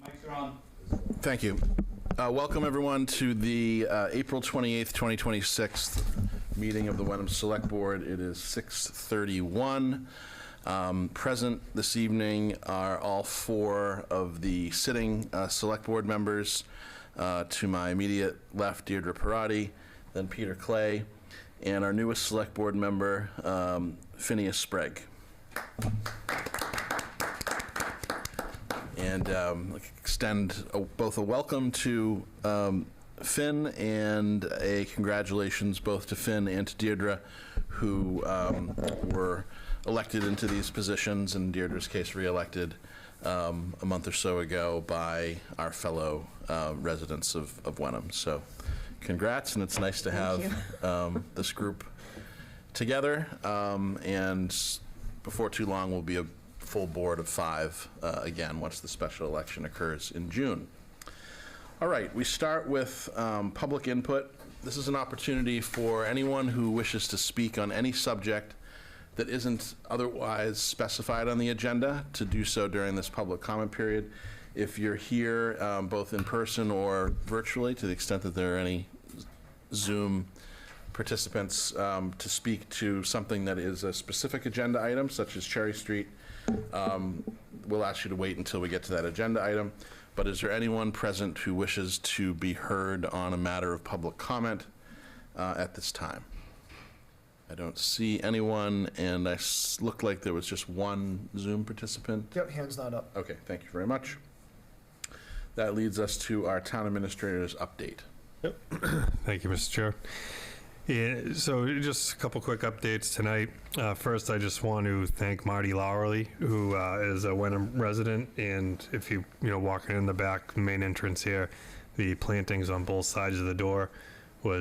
Mics are on. Thank you. Welcome everyone to the April 28th, 2026 meeting of the Wenham Select Board. It is 6:31. Present this evening are all four of the sitting Select Board members. To my immediate left, Deirdre Parati, then Peter Clay, and our newest Select Board member, Phineas Sprague. And extend both a welcome to Finn and a congratulations both to Finn and to Deirdre, who were elected into these positions, in Deirdre's case reelected a month or so ago by our fellow residents of Wenham. So congrats, and it's nice to have this group together. And before too long, we'll be a full board of 5 again once the special election occurs in June. All right, we start with public input. This is an opportunity for anyone who wishes to speak on any subject that isn't otherwise specified on the agenda to do so during this public comment period. If you're here both in person or virtually, to the extent that there are any Zoom participants, to speak to something that is a specific agenda item, such as Cherry Street, we'll ask you to wait until we get to that agenda item. But is there anyone present who wishes to be heard on a matter of public comment at this time? I don't see anyone, and I look like there was just one Zoom participant. Yep, hand's not up. Okay, thank you very much. That leads us to our town administrator's update. Yep. Thank you, Mr. Chair. Yeah, so just a couple quick updates tonight. First, I just want to thank Marty Lowerly, who is a Wenham resident, and if you walking in the back, the main entrance here, the plantings on both sides of the door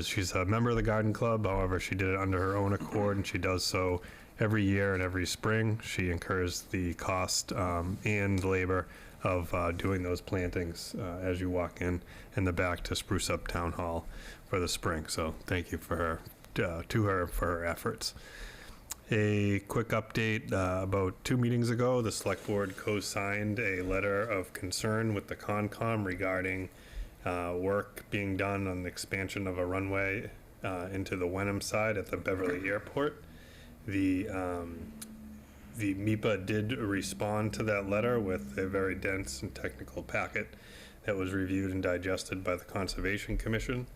she's a member of the garden club. However, she did it under her own accord, and she does so every year and every spring. She incurs the cost and labor of doing those plantings as you walk in the back to spruce up Town Hall for the spring. So thank you for her, to her for her efforts. A quick update, about 2 meetings ago, the Select Board co-signed a letter of concern with the Concom regarding work being done on the expansion of a runway into the Wenham side at the Beverly Airport. The MIPA did respond to that letter with a very dense and technical packet that was reviewed and digested by the Conservation Commission.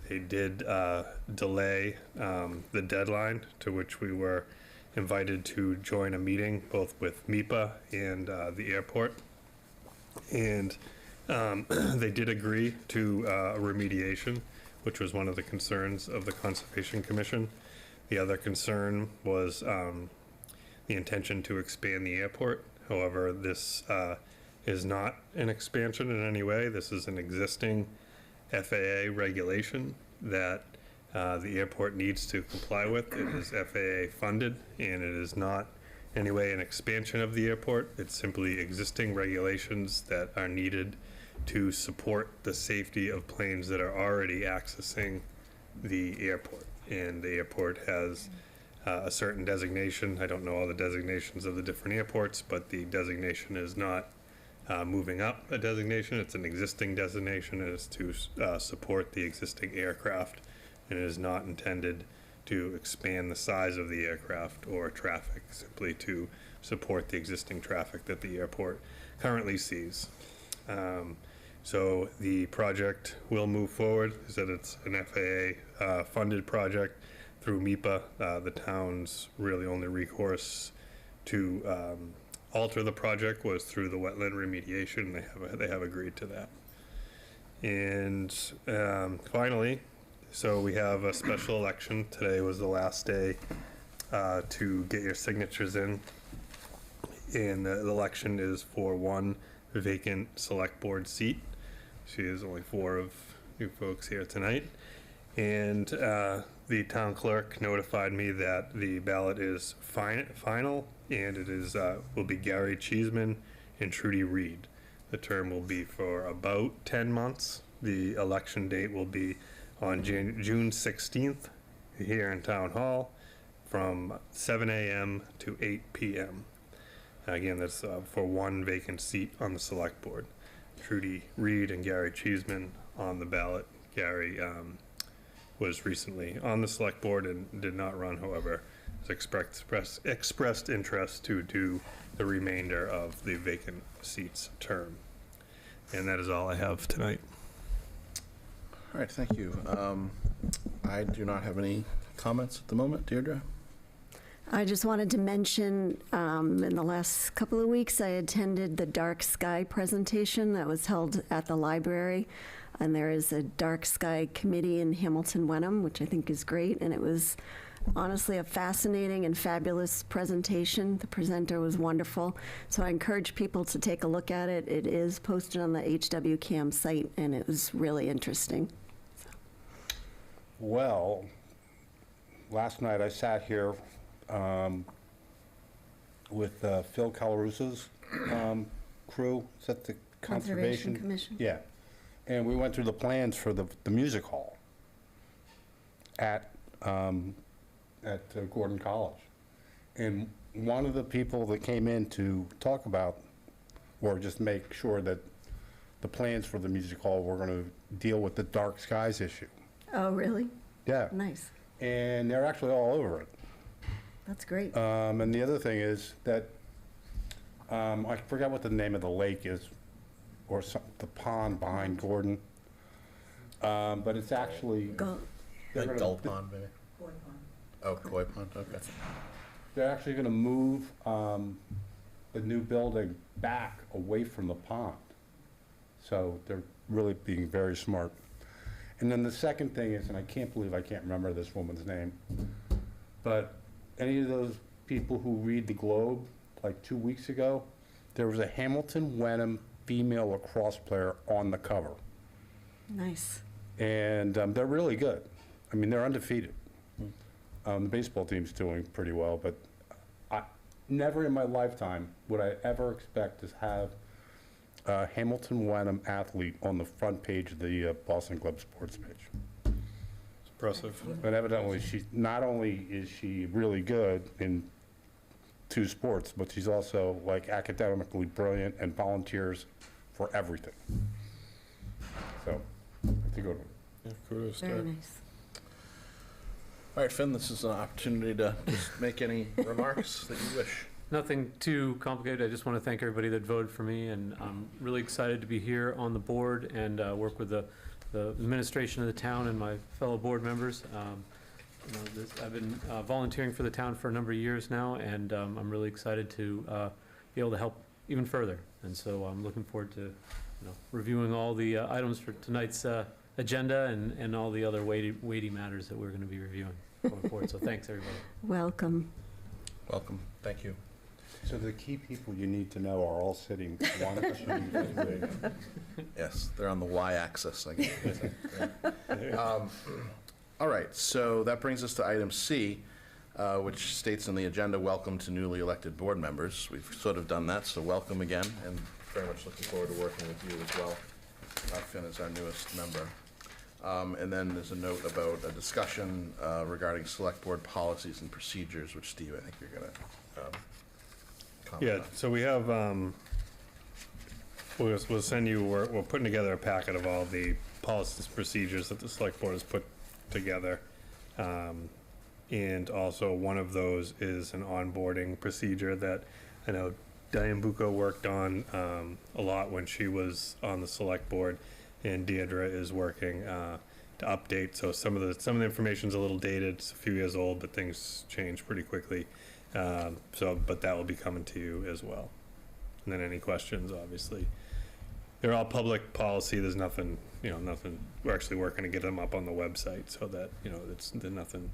They did delay the deadline to which we were invited to join a meeting both with MIPA and the airport. And they did agree to remediation, which was one of the concerns of the Conservation Commission. The other concern was the intention to expand the airport. However, this is not an expansion in any way. This is an existing FAA regulation that the airport needs to comply with. It is FAA funded, and it is not in any way an expansion of the airport. It's simply existing regulations that are needed to support the safety of planes that are already accessing the airport. And the airport has a certain designation. I don't know all the designations of the different airports, but the designation is not moving up a designation. It's an existing designation. It is to support the existing aircraft, and it is not intended to expand the size of the aircraft or traffic, simply to support the existing traffic that the airport currently sees. So the project will move forward. As I said, it's an FAA funded project through MIPA. The town's really only recourse to alter the project was through the wetland remediation. They have agreed to that. And finally, so we have a special election. Today was the last day to get your signatures in. And the election is for one vacant select board seat. She is only 4 of you folks here tonight. And the town clerk notified me that the ballot is final, and it is will be Gary Cheeseman and Trudy Reed. The term will be for about 10 months. The election date will be on June 16th here in Town Hall from 7 a.m. to 8 p.m. Again, that's for one vacant seat on the select board. Trudy Reed and Gary Cheeseman on the ballot. Gary was recently on the select board and did not run, however, has expressed interest to do the remainder of the vacant seats term. And that is all I have tonight. All right, thank you. I do not have any comments at the moment. Deirdre? I just wanted to mention, in the last couple of weeks, I attended the Dark Sky presentation that was held at the library. And there is a Dark Sky committee in Hamilton Wenham, which I think is great. And it was honestly a fascinating and fabulous presentation. The presenter was wonderful. So I encourage people to take a look at it. It is posted on the HWCAM site, and it was really interesting. Well, last night I sat here with Phil Calarusa's crew. Is that the Conservation Commission? Yeah. And we went through the plans for the music hall at Gordon College. And one of the people that came in to talk about, or just make sure that the plans for the music hall were going to deal with the dark skies issue. Oh, really? Yeah. Nice. And they're actually all over it. That's great. And the other thing is that, I forgot what the name of the lake is, or the pond behind Gordon. But it's actually, Go. they're Like gonna- Gull Pond, maybe? Oh, Koi Pond, okay. they're actually gonna move the new building back away from the pond. So they're really being very smart. And then the second thing is, and I can't believe I can't remember this woman's name, but any of those people who read the Globe, like 2 weeks ago, there was a Hamilton Wenham female lacrosse player on the cover. Nice. And they're really good. I mean, they're undefeated. The baseball team's doing pretty well, but never in my lifetime would I ever expect to have a Hamilton Wenham athlete on the front page of the Boston Globe sports page. It's impressive. But evidently, not only is she really good in 2 sports, but she's also like academically brilliant and volunteers for everything. So, it's a good one. Yeah, kudos to Very her. nice. All right, Finn, this is an opportunity to just make any remarks that you wish. Nothing too complicated. I just want to thank everybody that voted for me, and I'm really excited to be here on the board and work with the administration of the town and my fellow board members. I've been volunteering for the town for a number of years now, and I'm really excited to be able to help even further. And so I'm looking forward to reviewing all the items for tonight's agenda and all the other weighty matters that we're going to be reviewing going forward. So thanks, everybody. Welcome. Welcome, thank you. So the key people you need to know are all sitting 1, 2, 3. Yes, they're on the y-axis, I guess. All right, so that brings us to item C, which states on the agenda, welcome to newly elected board members. We've sort of done that, so welcome again, and very much looking forward to working with you as well. Finn is our newest member. And then there's a note about a discussion regarding select board policies and procedures, which, Steve, I think you're going to comment Yeah, on. so we have, we'll send you, we're putting together a packet of all the policies and procedures that the select board has put together. And also one of those is an onboarding procedure that I know Diane Bucco worked on a lot when she was on the select board, and Deirdre is working to update. So some of the information's a little dated, it's a few years old, but things change pretty quickly. But that will be coming to you as well. And then any questions, obviously. They're all public policy. There's nothing, nothing. We're actually working to get them up on the website so that, there's nothing,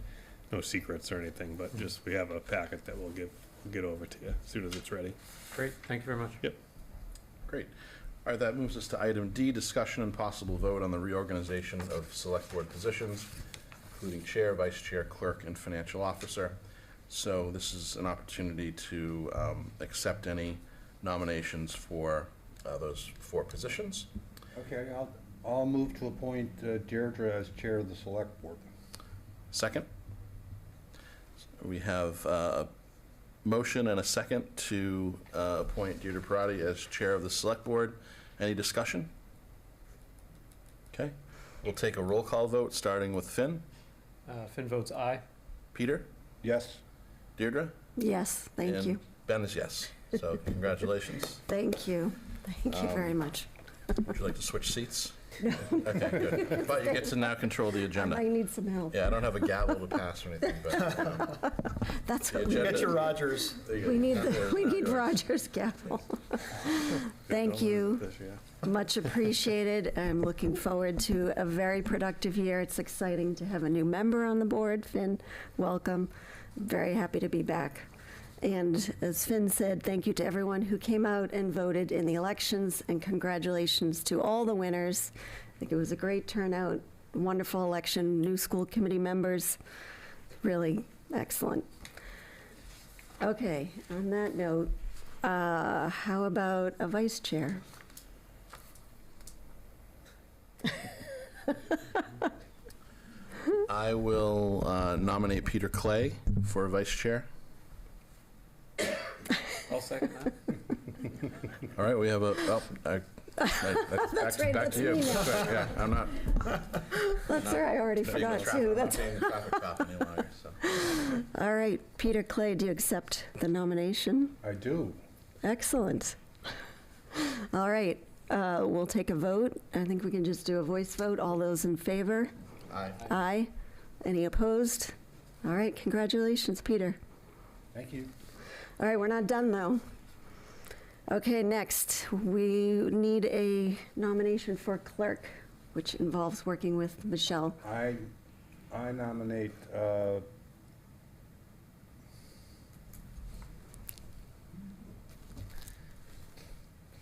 no secrets or anything, but just we have a packet that we'll get over to you as soon as it's ready. Great, thank you very much. Yep. Great. All right, that moves us to item D, discussion and possible vote on the reorganization of select board positions, including chair, vice chair, clerk, and financial officer. So this is an opportunity to accept any nominations for those 4 positions. Okay, I'll move to appoint Deirdre as chair of the select board. Second? We have a motion and a second to appoint Deirdre Parati as chair of the select board. Any discussion? Okay, we'll take a roll call vote, starting with Finn. Finn votes aye. Peter? Yes? Deirdre? Yes, thank And you. Ben is yes. So congratulations. Thank you. Thank you very much. Would you like to switch seats? No. Okay, good. But you get to now control the I agenda. might need some help. Yeah, I don't have a gavel to pass or anything, but That's the what we agenda. Get your Rogers. There you We go. need, There's we not need yours. Roger's gavel. Thank you. Much appreciated. I'm looking forward to a very productive year. It's exciting to have a new member on the board. Finn, welcome. Very happy to be back. And as Finn said, thank you to everyone who came out and voted in the elections, and congratulations to all the winners. I think it was a great turnout, wonderful election, new school committee members, really excellent. Okay, on that note, how about a vice chair? I will nominate Peter Clay for vice chair. I'll second that. All right, we have a, That's right, back that's to you. me now. That's right, yeah, I'm not. That's right, I already forgot too. That's, traffic cop any longer, so. all right, Peter Clay, do you accept the nomination? I do. Excellent. All right, we'll take a vote. I think we can just do a voice vote. All those in favor? Aye. Aye. Any opposed? All right, congratulations, Peter. Thank you. All right, we're not done, though. Okay, next, we need a nomination for clerk, which involves working with Michelle. I nominate,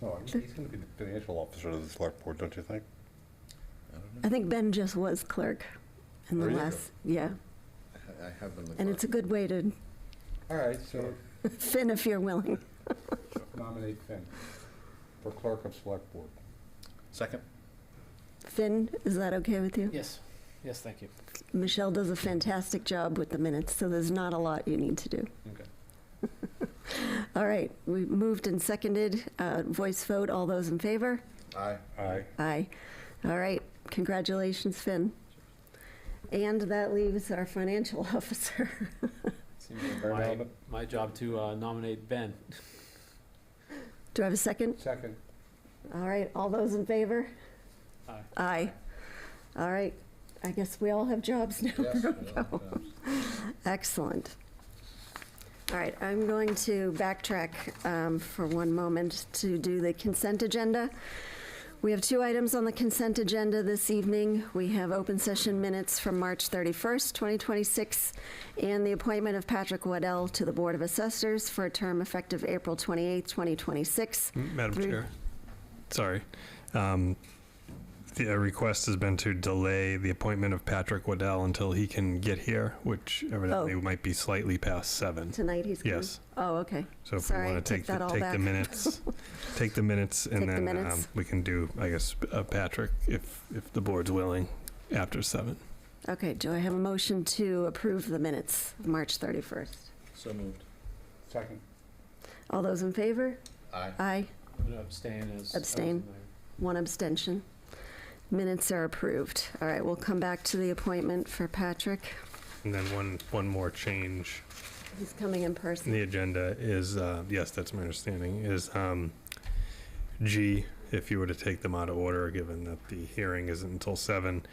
no, he's going to be the financial officer of the select board, don't you think? I think Ben just was clerk in the There you go. last, yeah. I have been the And it's a good way to, All right, so Finn, if you're willing. nominate Finn for clerk of select board. Second? Finn, is that okay with you? Yes. Yes, thank you. Michelle does a fantastic job with the minutes, so there's not a lot you need to do. Okay. All right, we moved and seconded, voice vote, all those in favor? Aye. Aye. Aye. All right, congratulations, Finn. And that leaves our financial officer. Seems like Fair my, nominate. my job to nominate Ben. Do I have a second? Second. All right, all those in favor? Aye. Aye. All right, I guess we all have jobs now. Yes. Excellent. All right, I'm going to backtrack for one moment to do the consent agenda. We have two items on the consent agenda this evening. We have open session minutes from March 31st, 2026, and the appointment of Patrick Waddell to the Board of Assessors for a term effective April 28th, 2026. Madam Three- Chair, sorry. The request has been to delay the appointment of Patrick Waddell until he can get here, which evidently Oh. might be slightly past 7. Tonight he's coming? Yes. Oh, okay. So if Sorry, we want to take that all take back. the minutes, take the minutes, and Take the then minutes. we can do, I guess, Patrick, if the board's willing, after 7. Okay, do I have a motion to approve the minutes of March 31st? So moved. Second. All those in favor? Aye. Aye. I'm going to abstain as. Abstain. One abstention. Minutes are approved. All right, we'll come back to the appointment for Patrick. And then one more change. He's coming in person. The agenda is, yes, that's my understanding, is G, if you were to take them out of order, given that the hearing isn't until 7,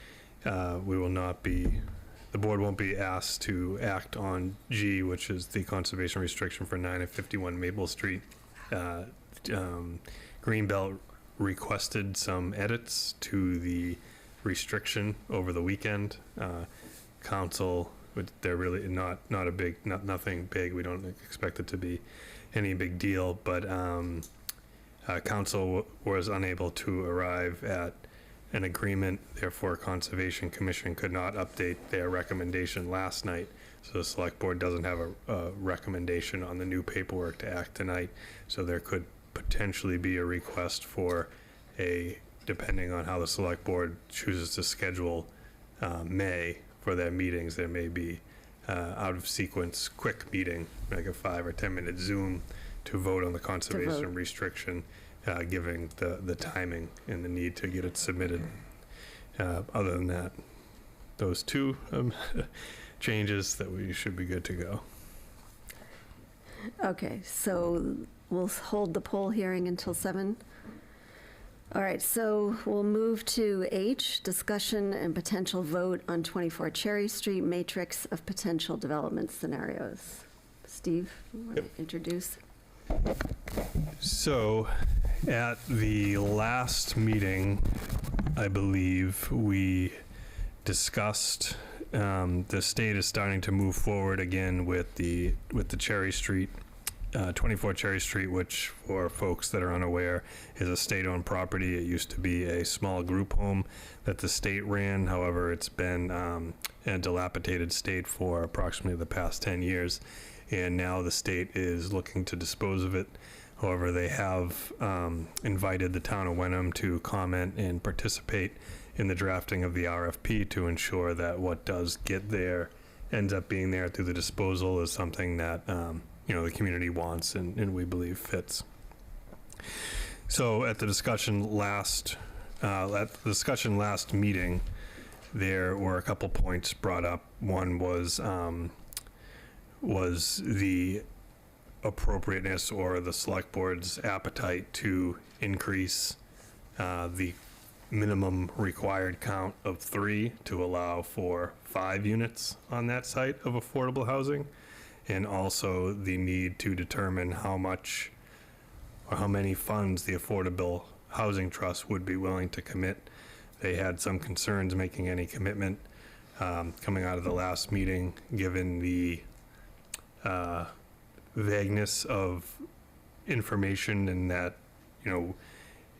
we will not be, the board won't be asked to act on G, which is the conservation restriction for 9 and 51 Maple Street. Greenbelt requested some edits to the restriction over the weekend. Council, they're really not a big, nothing big. We don't expect it to be any big deal, but council was unable to arrive at an agreement. Therefore, Conservation Commission could not update their recommendation last night. So the select board doesn't have a recommendation on the new paperwork to act tonight. So there could potentially be a request for depending on how the select board chooses to schedule May for their meetings, there may be out of sequence quick meeting, like a 5 or 10 minute Zoom to vote on the conservation restriction. given the timing and the need to get it submitted. Other than that, those two changes that we should be good to go. Okay, so we'll hold the poll hearing until 7. All right, so we'll move to H, discussion and potential vote on 24 Cherry Street, matrix of potential development scenarios. Steve, you want to introduce? So, at the last meeting, I believe we discussed the state is starting to move forward again with the Cherry Street, 24 Cherry Street, which for folks that are unaware is a state-owned property. It used to be a small group home that the state ran. However, it's been in a dilapidated state for approximately the past 10 years, and now the state is looking to dispose of it. However, they have invited the town of Wenham to comment and participate in the drafting of the RFP to ensure that what does get there ends up being there through the disposal is something that the community wants and we believe fits. So at the discussion last meeting, there were a couple points brought up. One was the appropriateness or the select board's appetite to increase the minimum required count of 3 to allow for 5 units on that site of affordable housing, and also the need to determine how much or how many funds the Affordable Housing Trust would be willing to commit. They had some concerns making any commitment coming out of the last meeting, given the vagueness of information, and that,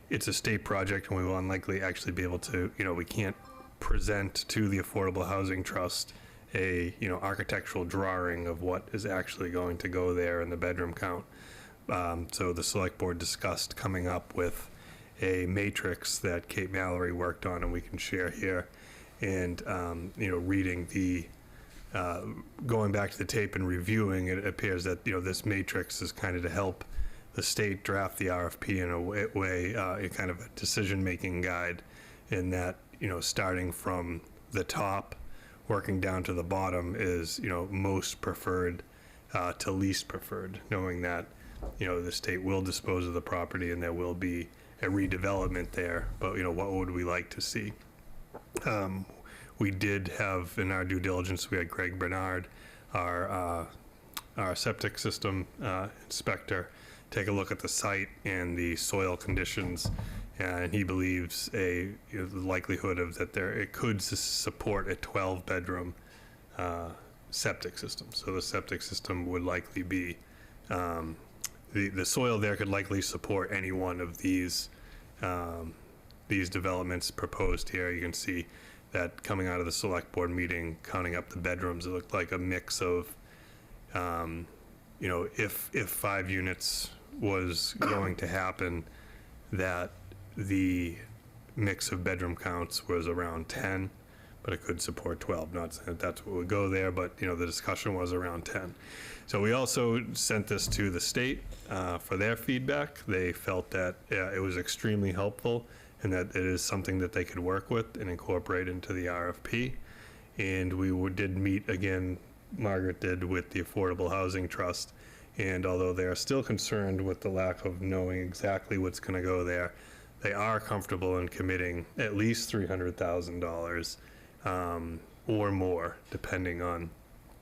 it's a state project and we will unlikely actually be able to, we can't present to the Affordable Housing Trust a, architectural drawing of what is actually going to go there in the bedroom count. So the select board discussed coming up with a matrix that Kate Mallory worked on and we can share here, and, reading the, going back to the tape and reviewing, it appears that, this matrix is kind of to help the state draft the RFP in a way, a kind of a decision-making guide, in that, starting from the top, working down to the bottom is, most preferred to least preferred, knowing that, the state will dispose of the property and there will be a redevelopment there, but, what would we like to see? We did have, in our due diligence, we had Greg Bernard, our septic system inspector, take a look at the site and the soil conditions, and he believes the likelihood of that it could support a 12-bedroom septic system. So the septic system would likely be, the soil there could likely support any one of these developments proposed here. You can see that coming out of the select board meeting, counting up the bedrooms, it looked like a mix of, if 5 units was going to happen, that the mix of bedroom counts was around 10, but it could support 12. Not saying that that's what would go there, but the discussion was around 10. So we also sent this to the state for their feedback. They felt that it was extremely helpful and that it is something that they could work with and incorporate into the RFP. And we did meet again, Margaret did, with the Affordable Housing Trust. And although they are still concerned with the lack of knowing exactly what's going to go there, they are comfortable in committing at least $300,000 or more, depending on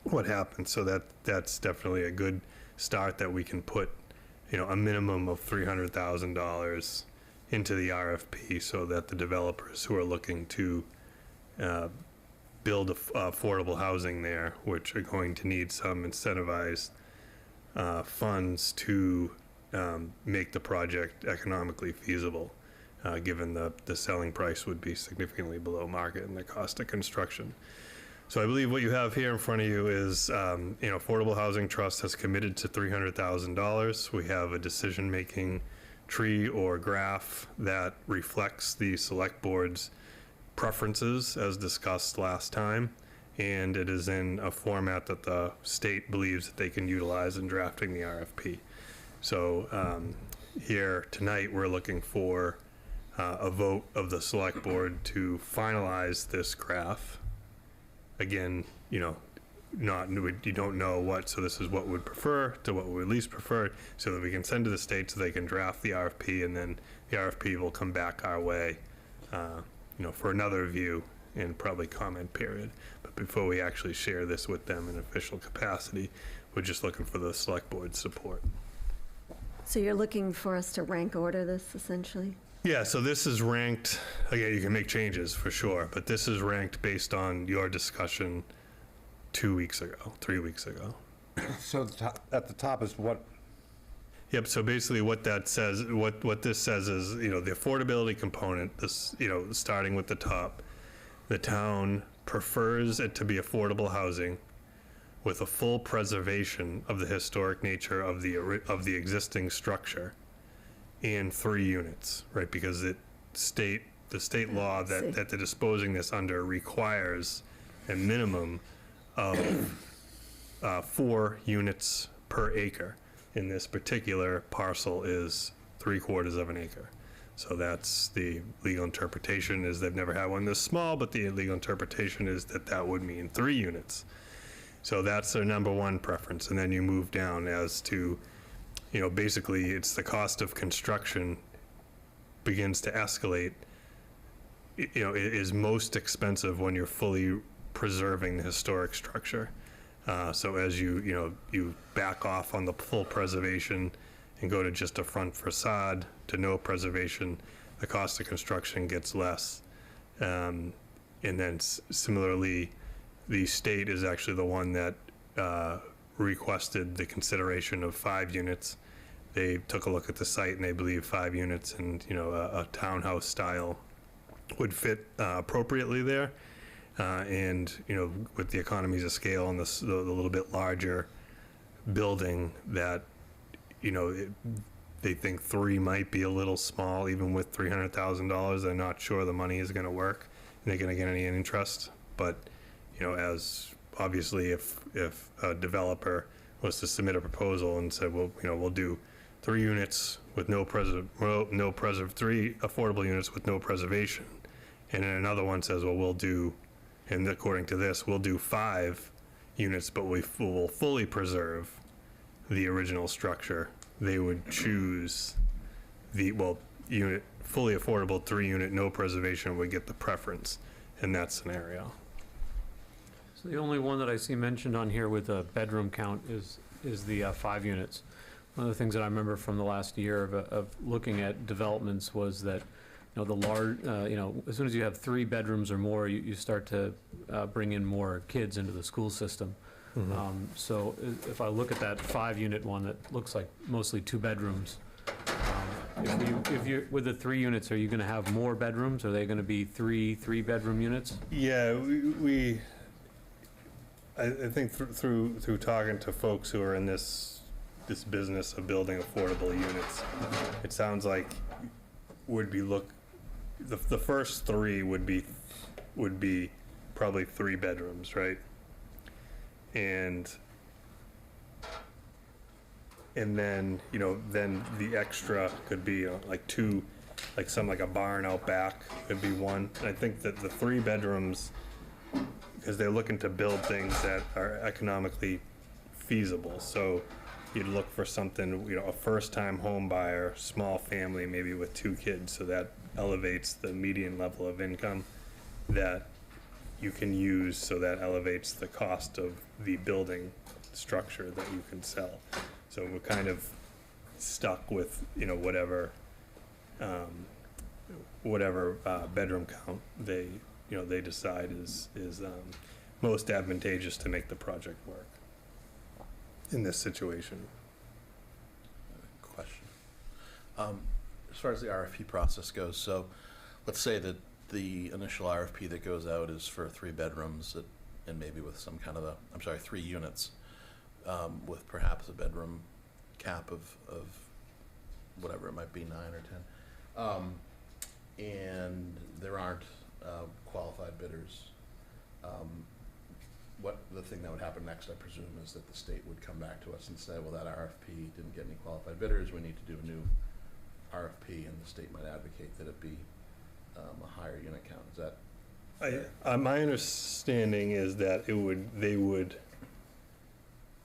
what happens. So that's definitely a good start, that we can put, a minimum of $300,000 into the RFP, so that the developers who are looking to build affordable housing there, which are going to need some incentivized funds to make the project economically feasible, given the selling price would be significantly below market and the cost of construction. So I believe what you have here in front of you is, Affordable Housing Trust has committed to $300,000. We have a decision-making tree or graph that reflects the select board's preferences as discussed last time, and it is in a format that the state believes that they can utilize in drafting the RFP. So here tonight, we're looking for a vote of the select board to finalize this graph. Again, you know, you don't know what, so this is what we'd prefer to what we least prefer, so that we can send to the state so they can draft the RFP, and then the RFP will come back our way, you know, for another review and probably comment period. But before we actually share this with them in official capacity, we're just looking for the select board's support. So you're looking for us to rank order this, essentially? Yeah, so this is ranked, again, you can make changes for sure, but this is ranked based on your discussion 2 weeks ago, 3 weeks ago. So at the top is what, Yep, so basically what that says, what this says is, you know, the affordability component, this, you know, starting with the top, the town prefers it to be affordable housing with a full preservation of the historic nature of the existing structure and 3 units, right? Because the state law see. that they're disposing this under requires a minimum of 4 units per acre. In this particular parcel is 3/4 of an acre. So that's the legal interpretation, is they've never had one this small, but the legal interpretation is that that would mean 3 units. So that's their number one preference. And then you move down as to, you know, basically it's the cost of construction begins to escalate. You know, it is most expensive when you're fully preserving the historic structure. So as you back off on the full preservation and go to just a front facade to no preservation, the cost of construction gets less. And then similarly, the state is actually the one that requested the consideration of 5 units. They took a look at the site and they believe 5 units and, you know, a townhouse style would fit appropriately there. And, you know, with the economies of scale and the little bit larger building, that, you know, they think 3 might be a little small, even with $300,000. They're not sure the money is going to work and they're going to get any interest. But, you know, as obviously if a developer was to submit a proposal and said, well, you know, we'll do 3 units with 3 affordable units with no preservation. And then another one says, well, we'll do, and according to this, we'll do 5 units, but we will fully preserve the original structure. They would choose unit, fully affordable 3 unit, no preservation would get the preference in that scenario. So the only one that I see mentioned on here with a bedroom count is the 5 units. One of the things that I remember from the last year of looking at developments was that, you know, the large, you know, as soon as you have 3 bedrooms or more, you start to bring in more kids into the school system. Mm-hmm. So if I look at that 5 unit one that looks like mostly 2 bedrooms, if you with the 3 units, are you going to have more bedrooms? Are they going to be 3 bedroom units? Yeah, I think through talking to folks who are in this business of building affordable units, it sounds like the first 3 would be probably 3 bedrooms, right? And then, you know, then the extra could be like 2, like a barn out back could be 1. And I think that the 3 bedrooms, because they're looking to build things that are economically feasible. So you'd look for something, you know, a first-time home buyer, small family, maybe with 2 kids, so that elevates the median level of income that you can use, so that elevates the cost of the building structure that you can sell. So we're kind of stuck with, you know, whatever bedroom count they decide is most advantageous to make the project work in this situation. Question. As far as the RFP process goes, so let's say that the initial RFP that goes out is for 3 bedrooms and maybe with some kind of 3 units, with perhaps a bedroom cap of whatever it might be, 9 or 10, and there aren't qualified bidders. What the thing that would happen next, I presume, is that the state would come back to us and say, well, that RFP didn't get any qualified bidders, we need to do a new RFP, and the state might advocate that it be a higher unit count. Is that? My understanding is that they would,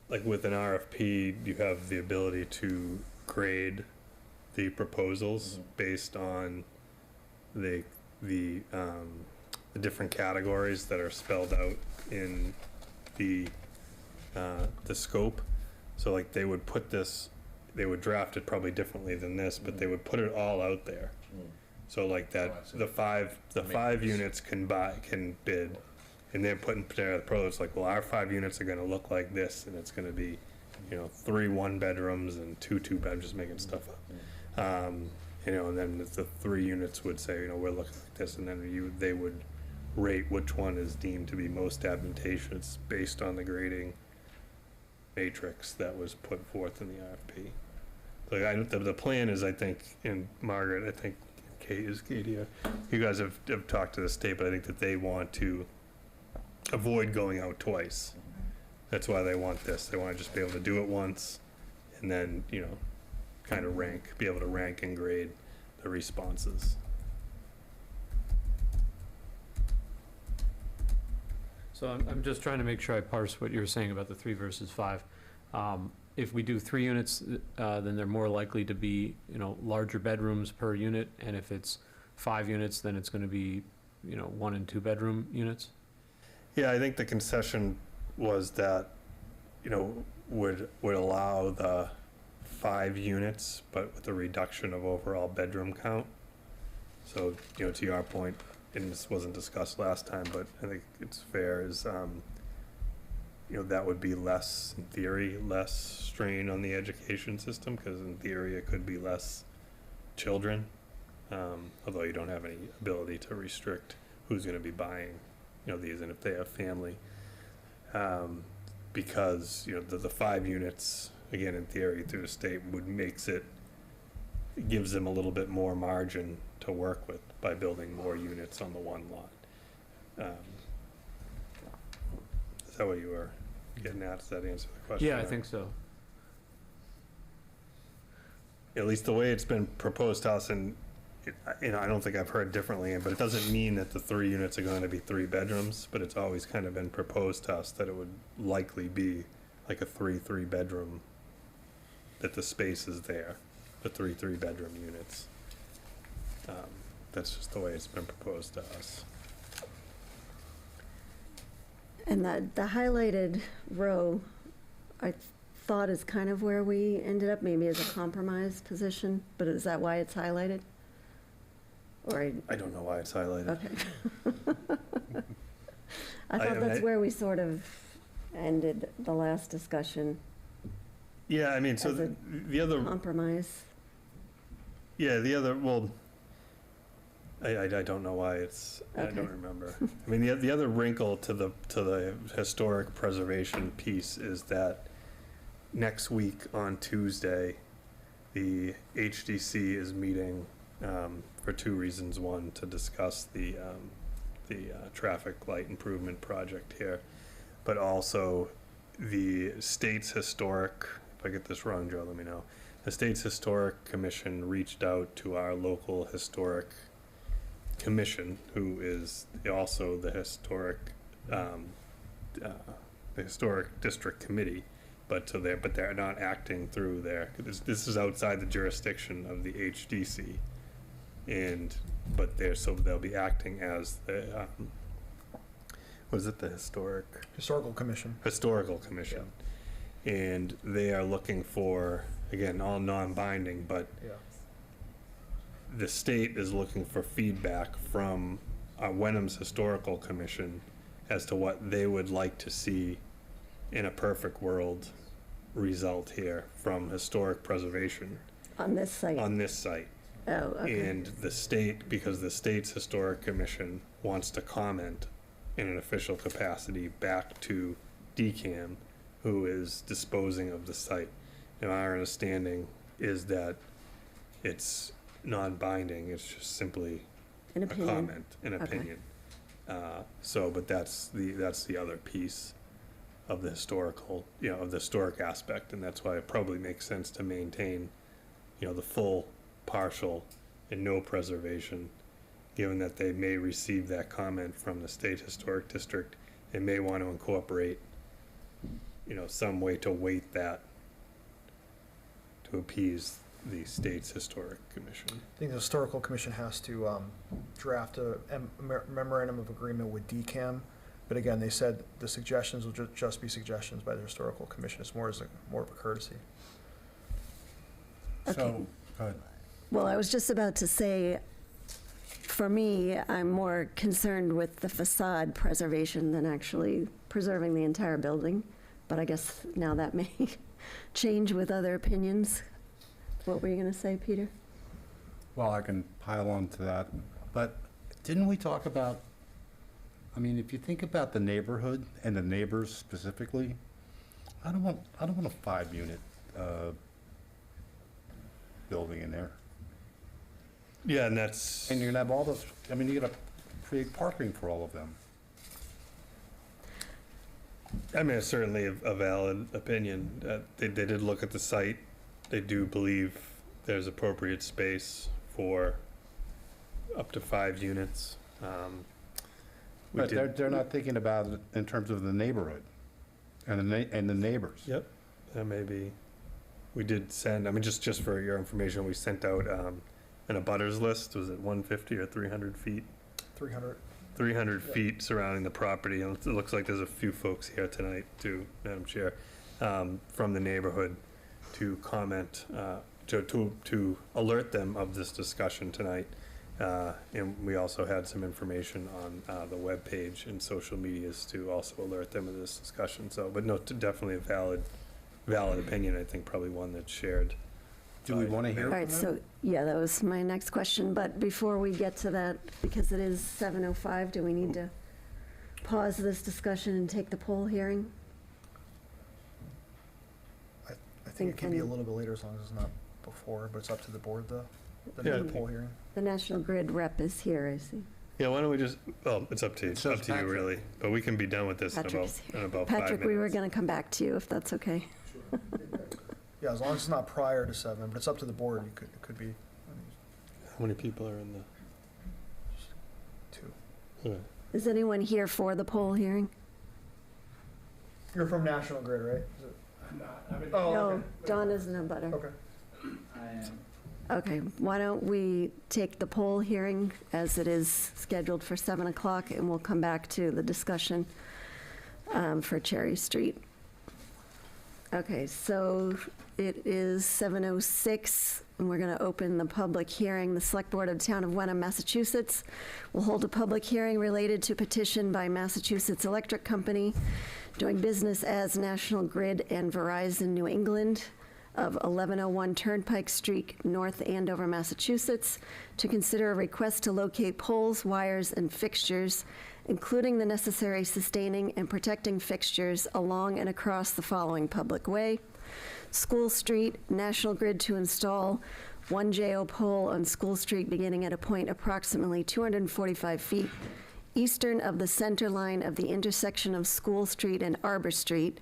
like with an RFP, you have the ability to grade the proposals based on the different categories that are spelled out in the scope. So like they would draft it probably differently than this, but they would put it all out there. So like that, Oh, I see. the five units can bid, and they're putting together the pro. It's like, well, our 5 units are going to look like this, and it's going to be, 3 1-bedrooms and 2 2-bed. Just making stuff up. And then the 3 units would say, we're looking like this, and then they would rate which one is deemed to be most advantageous based on the grading matrix that was put forth in the RFP. Like the plan is, I think, and Margaret, I think Katie, you guys have talked to the state, but I think that they want to avoid going out twice. That's why they want this. They want to just be able to do it once, and then, kind of be able to rank and grade the responses. So I'm just trying to make sure I parse what you were saying about the 3 versus 5. If we do 3 units, then they're more likely to be, larger bedrooms per unit, and if it's 5 units, then it's going to be, 1 and 2 bedroom units? Yeah, I think the concession was that, would allow the 5 units, but with a reduction of overall bedroom count. So, to your point, and this wasn't discussed last time, but I think it's fair, is, that would be less, in theory, less strain on the education system, because in theory it could be less children, although you don't have any ability to restrict who's going to be buying, these, and if they have family. Because, the 5 units, again, in theory, through the state gives them a little bit more margin to work with by building more units on the one lot. Is that what you were getting at? Does that answer the question? Yeah, I think so. At least the way it's been proposed to us, and I don't think I've heard differently, but it doesn't mean that the 3 units are going to be 3 bedrooms, but it's always kind of been proposed to us that it would likely be like a 3 bedroom, that the space is there, the 3 bedroom units. That's just the way it's been proposed to us. And the highlighted row, I thought is kind of where we ended up, maybe as a compromise position, but is that why it's highlighted? Or I don't know why it's highlighted. okay. I thought I- that's where we sort of ended the last discussion, Yeah, I mean, so As a the other, compromise. well, I don't know why it's, I Okay. don't remember. I mean, the other wrinkle to the historic preservation piece is that next week on Tuesday, the HDC is meeting for 2 reasons. One, to discuss the traffic light improvement project here, but also the state's historic, if I get this wrong, Joe, let me know. The state's historic commission reached out to our local historic commission, who is also the historic district committee, but they're not acting through their, this is outside the jurisdiction of the HDC, but they'll be acting as the was it the Historical Commission. historical commission, and they are looking for, again, all non-binding, but Yeah. the state is looking for feedback from Wenham's Historical Commission as to what they would like to see in a perfect world result here from historic preservation On this site? on this site. Oh, okay. And the state, because the state's Historic Commission wants to comment in an official capacity back to DCAM, who is disposing of the site. Now, our understanding is that it's non-binding, it's just simply An a opinion. comment, an Okay. opinion. But that's the other piece of the historical, of the historic aspect, and that's why it probably makes sense to maintain, the full partial and no preservation, given that they may receive that comment from the State Historic District and may want to incorporate, some way to weight that to appease the state's Historic Commission. I think the Historical Commission has to draft a memorandum of agreement with DCAM, but again, they said the suggestions will just be suggestions by the Historical Commission. It's more of a courtesy. Okay. So, go ahead. Well, I was just about to say, for me, I'm more concerned with the facade preservation than actually preserving the entire building. But I guess now that may change with other opinions. What were you going to say, Peter? Well, I can pile on to that, but didn't we talk about, if you think about the neighborhood and the neighbors specifically, I don't want a 5-unit building in there. Yeah, and that's, And you're gonna have all those, you gotta create parking for all of them. it's certainly a valid opinion. They did look at the site. They do believe there's appropriate space for up to 5 units. We But did- they're not thinking about it in terms of the neighborhood and the neighbors. Yep, that may be. We did send, just for your information, we sent out an abutters list. Was it 150 or 300 feet? 300. 300 feet surrounding the property. And it looks like there's a few folks here tonight too, Madam Chair, from the neighborhood to comment, to alert them of this discussion tonight. And we also had some information on the webpage and social medias to also alert them of this discussion. So, but no, definitely a valid opinion. I think probably one that's shared. Do we want to hear All from right, them? so, yeah, that was my next question, but before we get to that, because it is 7:05, do we need to pause this discussion and take the poll hearing? I think it can be a Think- little bit later as long as it's not before, but it's up to the board, the Yeah. poll hearing. The National Grid rep is here, I see. Yeah, why don't we just, it's up to you, It says up to you Patrick. really, but we can be done with this in Patrick's about 5 minutes. Patrick, we were going to come back to you, if that's okay. Yeah, as long as it's not prior to 7, but it's up to the board. It could be How many people are in the? 2. Okay. Is anyone here for the poll hearing? You're from National Grid, right? Is it- Oh, No, okay. Dawn isn't a butter. Okay. Okay, why don't we take the poll hearing as it is scheduled for 7 o'clock, and we'll come back to the discussion for Cherry Street. Okay, so it is 7:06, and we're going to open the public hearing. The Select Board of the Town of Wenham, Massachusetts will hold a public hearing related to petition by Massachusetts Electric Company doing business as National Grid and Verizon New England of 1101 Turnpike Street, North Andover, Massachusetts, to consider a request to locate poles, wires, and fixtures, including the necessary sustaining and protecting fixtures along and across the following public way: School Street, National Grid to install one JO pole on School Street beginning at a point approximately 245 feet eastern of the center line of the intersection of School Street and Arbor Street,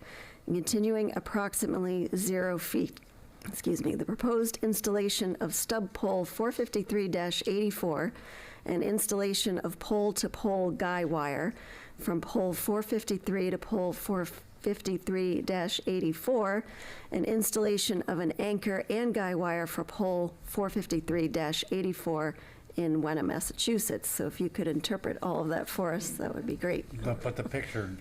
and continuing approximately 0 feet. The proposed installation of stub pole 453-84 and installation of pole-to-pole guy wire from pole 453 to pole 453-84, and installation of an anchor and guy wire for pole 453-84 in Wenham, Massachusetts. So if you could interpret all of that for us, that would be great. But the picture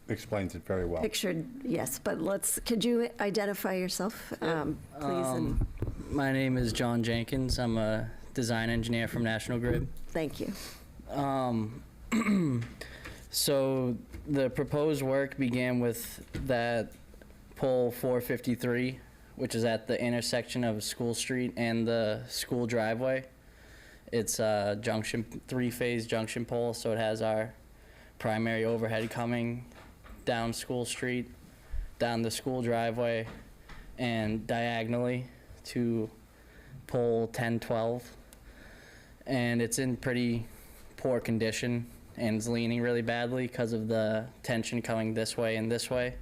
explains it very well. Pictured, yes, but could you identify yourself, please? And My name is John Jenkins. I'm a design engineer from National Grid. thank you. So the proposed work began with that pole 453, which is at the intersection of School Street and the school driveway. It's a three-phase junction pole, so it has our primary overhead coming down School Street, down the school driveway, and diagonally to pole 1012. And it's in pretty poor condition and it's leaning really badly because of the tension coming this way and this way.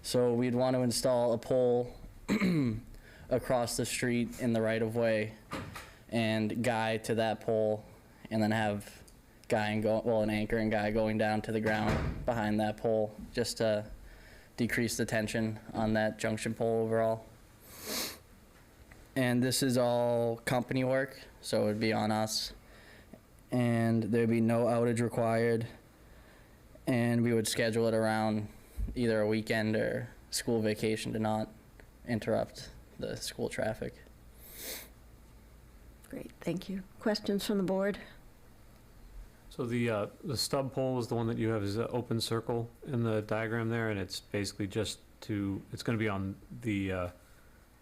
So we'd want to install a pole across the street in the right-of-way and guy to that pole, and then have an anchor and guy going down to the ground behind that pole, just to decrease the tension on that junction pole overall. And this is all company work, so it would be on us. And there'd be no outage required. And we would schedule it around either a weekend or school vacation to not interrupt the school traffic. Great, thank you. Questions from the board? So the stub pole is the one that you have as an open circle in the diagram there, and it's basically just it's going to be on the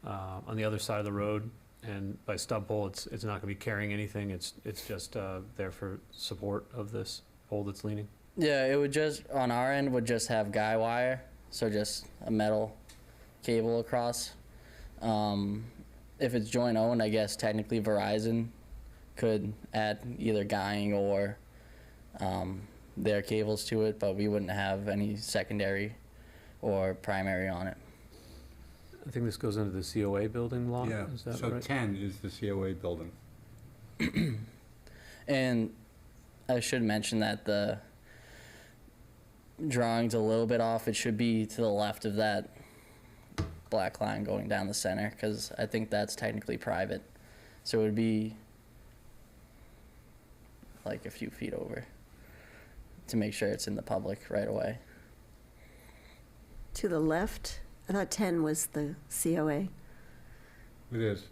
other side of the road. And by stub pole, it's not going to be carrying anything. It's just there for support of this pole that's leaning. Yeah, it would just, on our end, would just have guy wire, so just a metal cable across. If it's joint owned, I guess technically Verizon could add either guying or their cables to it, but we wouldn't have any secondary or primary on it. I think this goes into the COA building lot. Yeah, Is that so right? 10 is the COA building. And I should mention that the drawing's a little bit off. It should be to the left of that black line going down the center, because I think that's technically private. So it would be like a few feet over to make sure it's in the public right away. To the left? I thought 10 was the COA. It is.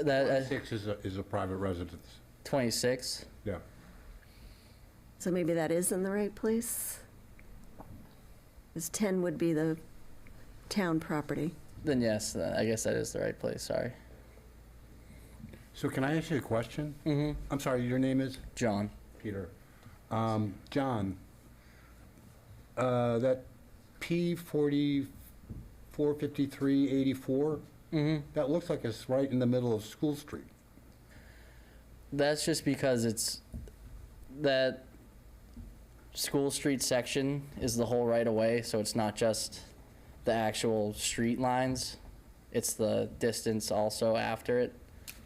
That 6 is a private residence. 26. Yeah. So maybe that is in the right place? Because 10 would be the town property. Then yes, I guess that is the right place. Sorry. So can I ask you a question? Mm-hmm. I'm sorry, your name is? John. Peter. John, that P445384, Mm-hmm. that looks like it's right in the middle of School Street. That's just because it's that School Street section is the whole right of way, so it's not just the actual street lines. It's the distance also after it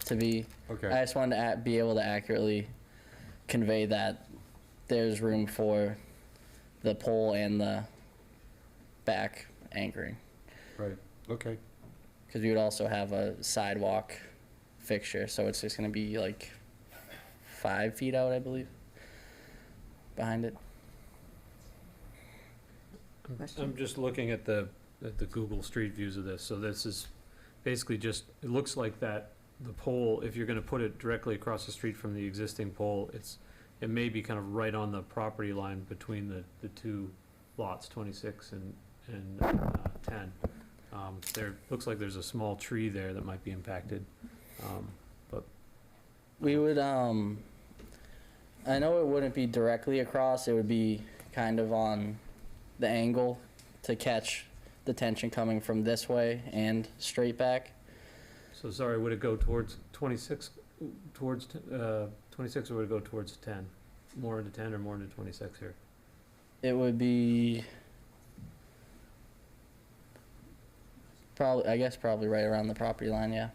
to be. Okay. I just wanted to be able to accurately convey that there's room for the pole and the back anchoring. Right, okay. Because we would also have a sidewalk fixture, so it's just going to be like 5 feet out, I believe, behind it. I'm just looking at the Google Street views of this. So this is basically just, it looks like that the pole, if you're going to put it directly across the street from the existing pole, it may be kind of right on the property line between the two lots, 26 and 10. There looks like there's a small tree there that might be impacted. But We would, I know it wouldn't be directly across, it would be kind of on the angle to catch the tension coming from this way and straight back. so sorry, would it go towards 26, towards 26, or would it go towards 10? More into 10 or more into 26 here? It would be probably right around the property line, yeah.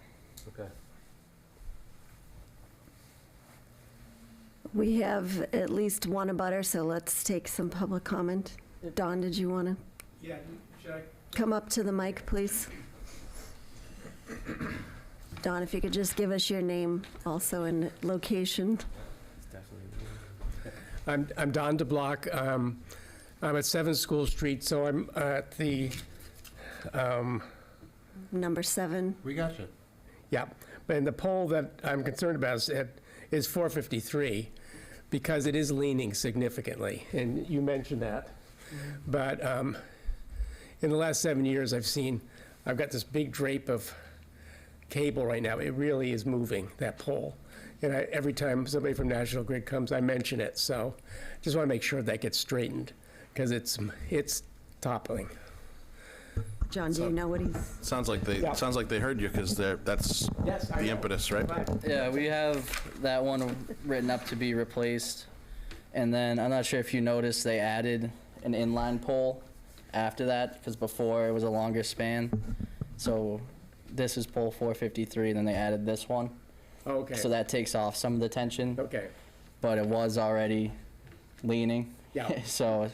Okay. We have at least one abutter, so let's take some public comment. Don, did you want to Yeah, should I? come up to the mic, please? Don, if you could just give us your name also and location. I'm Don DeBlock. I'm at 7 School Street, so I'm at the, Number 7. We got you. yeah, but the pole that I'm concerned about is 453, because it is leaning significantly, and you mentioned that. But in the last 7 years, I've got this big drape of cable right now. It really is moving, that pole. And every time somebody from National Grid comes, I mention it. So just want to make sure that gets straightened, because it's toppling. John, do you know what he's? Sounds like they Yeah. heard you, because that's Yes, I the know. impetus, right? Yeah, we have that one written up to be replaced. And then, I'm not sure if you noticed, they added an inline pole after that, because before it was a longer span. So this is pole 453, then they added this one. Okay. So that takes off some of the tension, Okay, but it was already leaning. yeah. So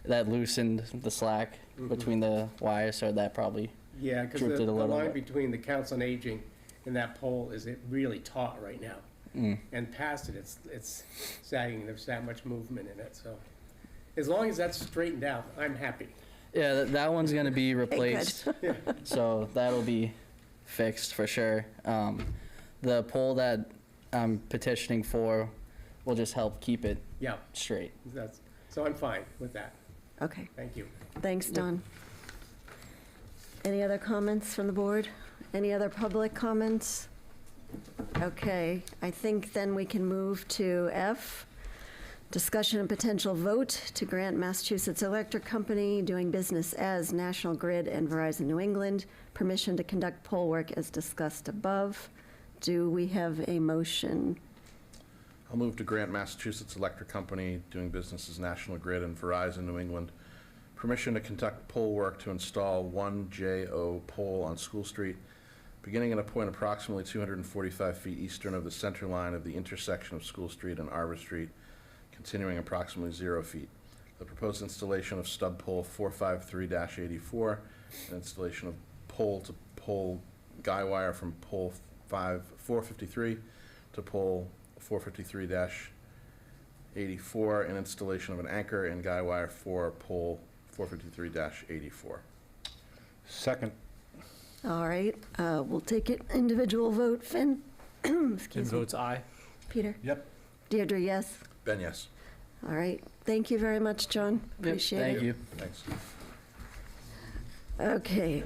that loosened the slack between the wires, so that probably, Yeah, because Drooped the it a little line bit. between the Council on Aging and that pole is it really taut right now. And past it, it's sagging, there's that much movement in it, so. As long as that's straightened out, I'm happy. yeah, that one's gonna be replaced. So that'll be fixed for sure. The pole that I'm petitioning for will just help keep it Yeah, straight. so I'm fine with that. Okay, Thank you. thanks, Don. Any other comments from the board? Any other public comments? Okay, I think then we can move to F, discussion and potential vote to grant Massachusetts Electric Company doing business as National Grid and Verizon New England permission to conduct poll work as discussed above. Do we have a motion? I'll move to grant Massachusetts Electric Company, doing business as National Grid and Verizon New England, permission to conduct pole work to install one JO pole on School Street, beginning at a point approximately 245 feet eastern of the center line of the intersection of School Street and Arbor Street, continuing approximately 0 feet. The proposed installation of stub pole 453-84, and installation of pole-to-pole guy wire from pole 453 to pole 453-84, and installation of an anchor and guy wire for pole 453-84. Second. All right, we'll take it individual vote. Finn? Finn Excuse me. votes aye. Peter? Yep. Deirdre, yes? Ben, yes. All right, thank you very much, John. Yep, Appreciate it. thank you. Thanks. Okay.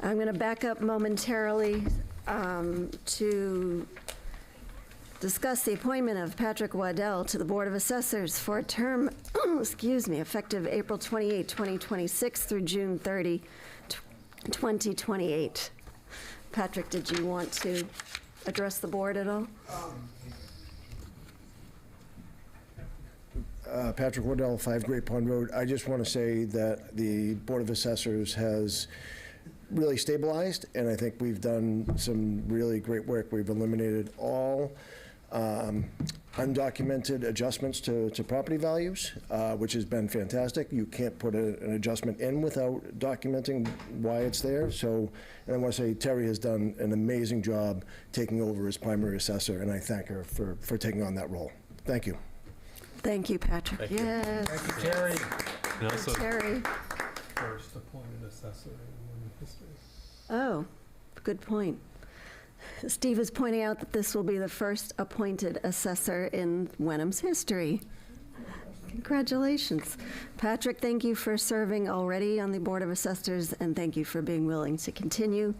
I'm going to back up momentarily to discuss the appointment of Patrick Waddell to the Board of Assessors for a term, excuse me, effective April 28, 2026 through June 30, 2028. Patrick, did you want to address the board at all? Patrick Waddell, 5 Great Pond Road. I just want to say that the Board of Assessors has really stabilized, and I think we've done some really great work. We've eliminated all undocumented adjustments to property values, which has been fantastic. You can't put an adjustment in without documenting why it's there. So, and I want to say Terry has done an amazing job taking over as primary assessor, and I thank her for taking on that role. Thank you. Thank you, Patrick. Thank you. Yes. Thank you, Terry. And also, Terry. First appointed assessor in history. Oh, good point. Steve is pointing out that this will be the first appointed assessor in Wenham's history. Congratulations. Patrick, thank you for serving already on the Board of Assessors, and thank you for being willing to continue.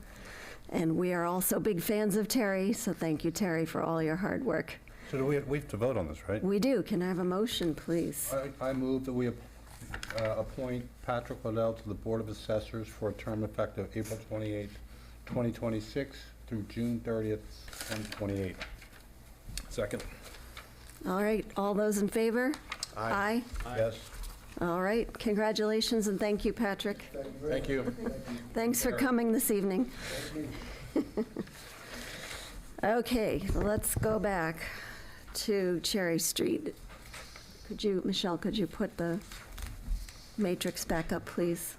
And we are also big fans of Terry, so thank you, Terry, for all your hard work. So we have to vote on this, right? We do. Can I have a motion, please? I move that we appoint Patrick Waddell to the Board of Assessors for a term effective April 28, 2026 through June 30th, 2028. Second. All right, all those in favor? Aye. Yes. All right, congratulations, and thank you, Patrick. Thank you. Thanks for coming this evening. Okay, let's go back to Cherry Street. Michelle, could you put the matrix back up, please?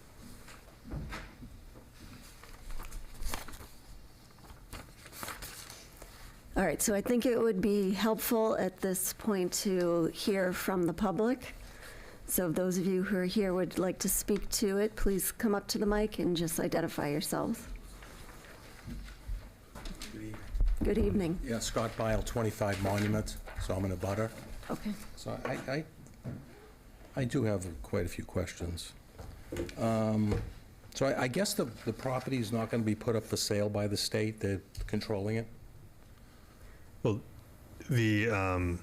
All right, so I think it would be helpful at this point to hear from the public. So if those of you who are here would like to speak to it, please come up to the mic and just identify yourselves. Good evening. Yeah, Scott Bile, 25 Monument, so I'm in a butter. Okay. So I do have quite a few questions. So I guess the property is not going to be put up for sale by the state, they're controlling it? Well, so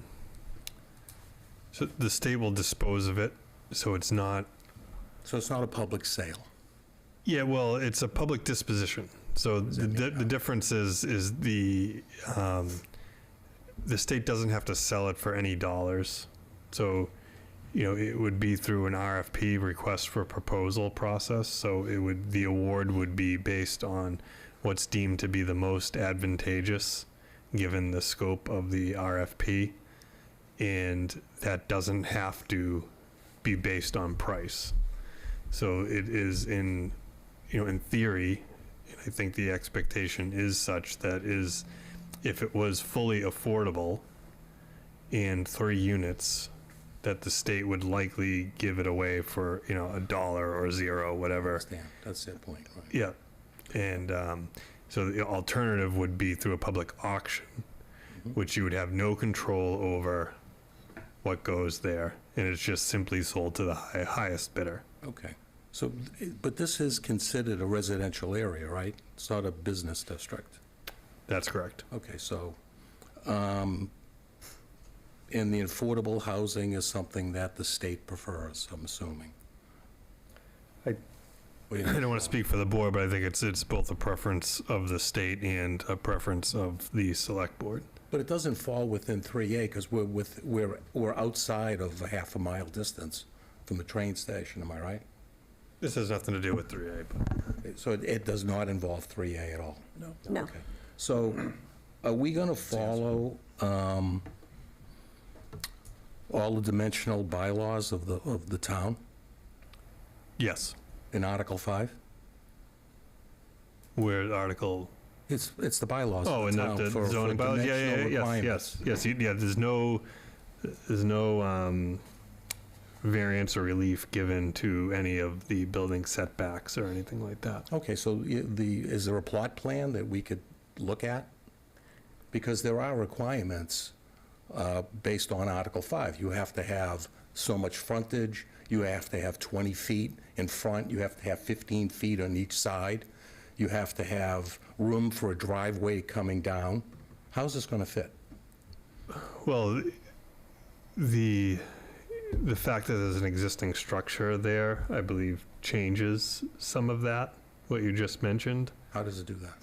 the state will dispose of it, so it's not. So it's not a public sale? Yeah, well, it's a public disposition. So the difference is the state doesn't have to sell it for any dollars. So it would be through an RFP, request for proposal process. So the award would be based on what's deemed to be the most advantageous given the scope of the RFP. And that doesn't have to be based on price. So it is in theory, I think the expectation is such that if it was fully affordable and 3 units, that the state would likely give it away for, $1 or $0, whatever. Understand. That's their point, right? Yeah. And so the alternative would be through a public auction, which you would have no control over what goes there. And it's just simply sold to the highest bidder. Okay. So, but this is considered a residential area, right? It's not a business district. That's correct. Okay, so, and the affordable housing is something that the state prefers, I'm assuming. I don't want to speak for the board, but I think it's both a preference of the state and a preference of the select board. But it doesn't fall within 3A because we're outside of a half a mile distance from the train station, am I right? This has nothing to do with 3A, but So it does not involve 3A at all? No. Okay. So are we going to follow all the dimensional bylaws of the town yes. in Article 5? Where article? It's the bylaws Oh, of and the town the for zoning bylaws? Yeah, dimensional yes, requirements. yeah, there's no variance or relief given to any of the building setbacks or anything like that. Okay, so is there a plot plan that we could look at? Because there are requirements based on Article 5. You have to have so much frontage, you have to have 20 feet in front, you have to have 15 feet on each side, you have to have room for a driveway coming down. How's this going to fit? Well, the fact that there's an existing structure there, I believe, changes some of that, what you just mentioned. How does it do that?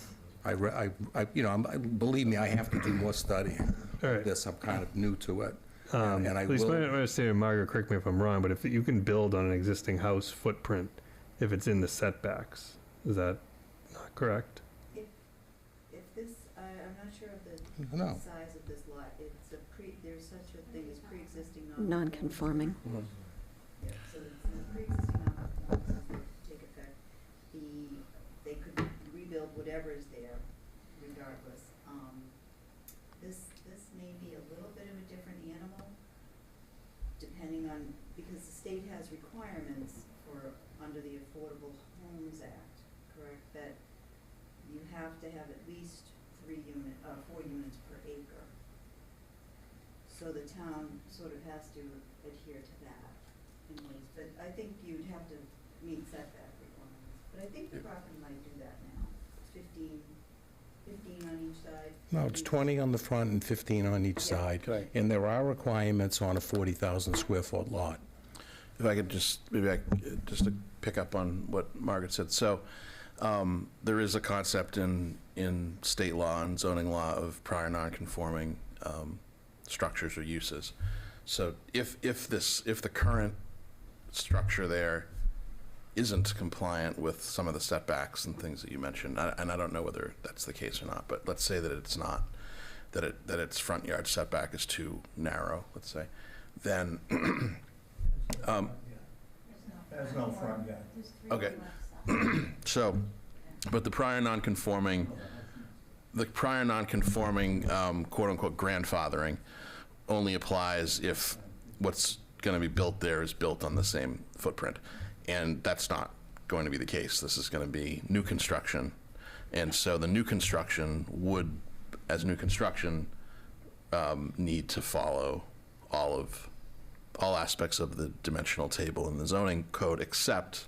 Believe me, I have to do more studying. All right. This, I'm kind of new to it. And I At least will. my understanding, Margaret, correct me if I'm wrong, but if you can build on an existing house footprint, if it's in the setbacks, is that not correct? If this, I'm not sure of the No. size of this lot, there's such a thing as pre-existing Non-conforming. Yeah, so the pre-existing non-conforming take effect. They could rebuild whatever is there regardless. This may be a little bit of a different animal, depending on, because the state has requirements for, under the Affordable Homes Act, correct, that you have to have at least 4 units per acre. So the town sort of has to adhere to that in ways, but I think you'd have to meet setback requirements. But I think the property might do that now. It's 15 on each side. No, it's 20 on the front and 15 on each side. Okay. And there are requirements on a 40,000 square foot lot. If I could just to pick up on what Margaret said. So there is a concept in state law and zoning law of prior non-conforming structures or uses. So if the current structure there isn't compliant with some of the setbacks and things that you mentioned, and I don't know whether that's the case or not, but let's say that it's not, that its front yard setback is too narrow, let's say, then There's no front yard. okay. So, but the prior non-conforming quote-unquote grandfathering only applies if what's going to be built there is built on the same footprint. And that's not going to be the case. This is going to be new construction. And so the new construction would, as new construction, need to follow all aspects of the dimensional table in the zoning code, except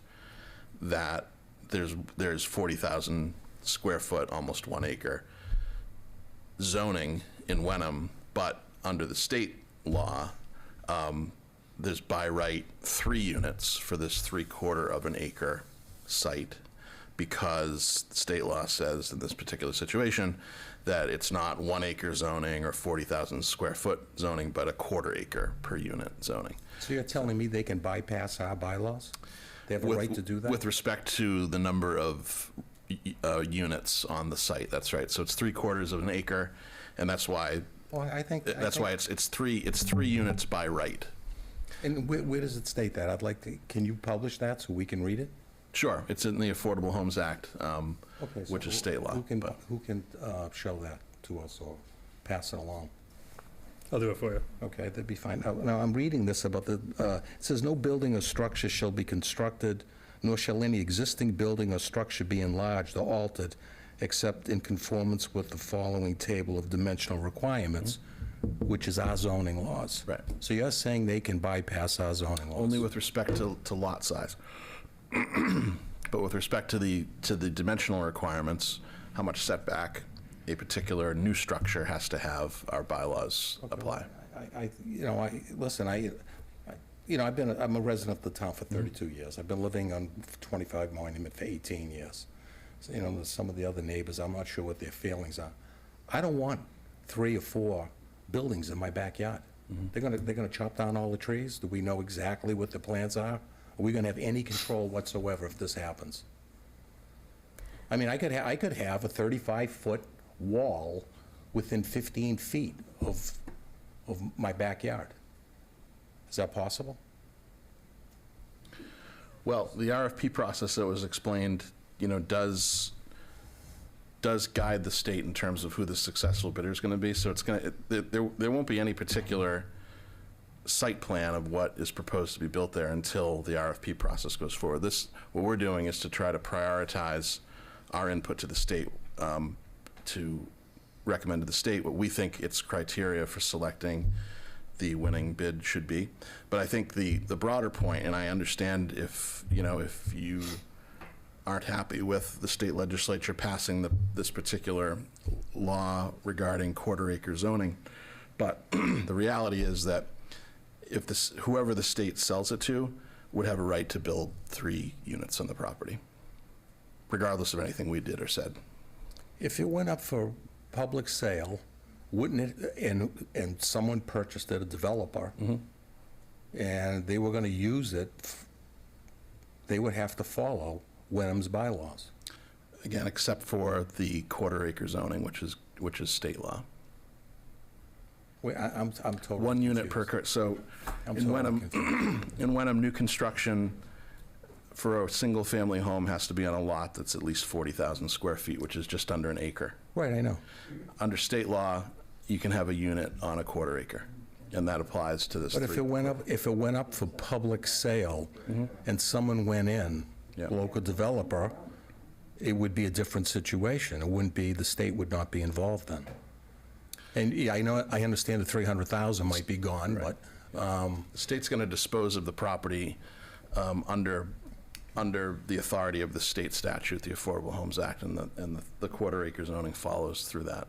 that there's 40,000 square foot, almost 1 acre zoning in Wenham, but under the state law, there's by right 3 units for this 3/4 of an acre site because state law says in this particular situation that it's not 1 acre zoning or 40,000 square foot zoning, but a quarter acre per unit zoning. So you're telling me they can bypass our bylaws? They have a right to do that? With respect to the number of units on the site, that's right. So it's 3/4 of an acre, and that's why Well, I think. it's three units by right. And where does it state that? I'd like to, can you publish that so we can read it? Sure, it's in the Affordable Homes Act, Okay, so which is state law. but- Who can show that to us or pass it along? I'll do it for you. Okay, that'd be fine. Now, I'm reading this about the, it says, "No building or structure shall be constructed, nor shall any existing building or structure be enlarged or altered, except in conformance with the following table of dimensional requirements," which is our zoning laws. Right. So you're saying they can bypass our zoning laws? Only with respect to lot size. But with respect to the dimensional requirements, how much setback a particular new structure has to have, our bylaws apply. I'm a resident of the town for 32 years. I've been living on 25 Monument for 18 years. So, there's some of the other neighbors, I'm not sure what their feelings are. I don't want 3 or 4 buildings in my backyard. They're gonna chop down all the trees? Do we know exactly what the plans are? Are we gonna have any control whatsoever if this happens? I mean, I could have a 35-foot wall within 15 feet of my backyard. Is that possible? Well, the RFP process that was explained, does guide the state in terms of who the successful bidder is going to be. So it's there won't be any particular site plan of what is proposed to be built there until the RFP process goes forward. What we're doing is to try to prioritize our input to the state, to recommend to the state what we think its criteria for selecting the winning bid should be. But I think the broader point, and I understand if you aren't happy with the state legislature passing this particular law regarding quarter-acre zoning, but the reality is that if whoever the state sells it to would have a right to build 3 units on the property, regardless of anything we did or said. If it went up for public sale, wouldn't it, and someone purchased it, a developer, and they were going to use it, they would have to follow Wenham's bylaws? Again, except for the quarter-acre zoning, which is state law. Wait, I'm totally 1 unit per, confused. so I'm in totally confused. in Wenham, new construction for a single-family home has to be on a lot that's at least 40,000 square feet, which is just under an acre. Right, I know. Under state law, you can have a unit on a quarter acre, and that applies to this. But if it went up for public sale, and someone went in, Yeah. local developer, it would be a different situation. It wouldn't be, the state would not be involved then. And yeah, I understand the 300,000 might be gone, Right. but The state's going to dispose of the property under the authority of the state statute, the Affordable Homes Act, and the quarter-acre zoning follows through that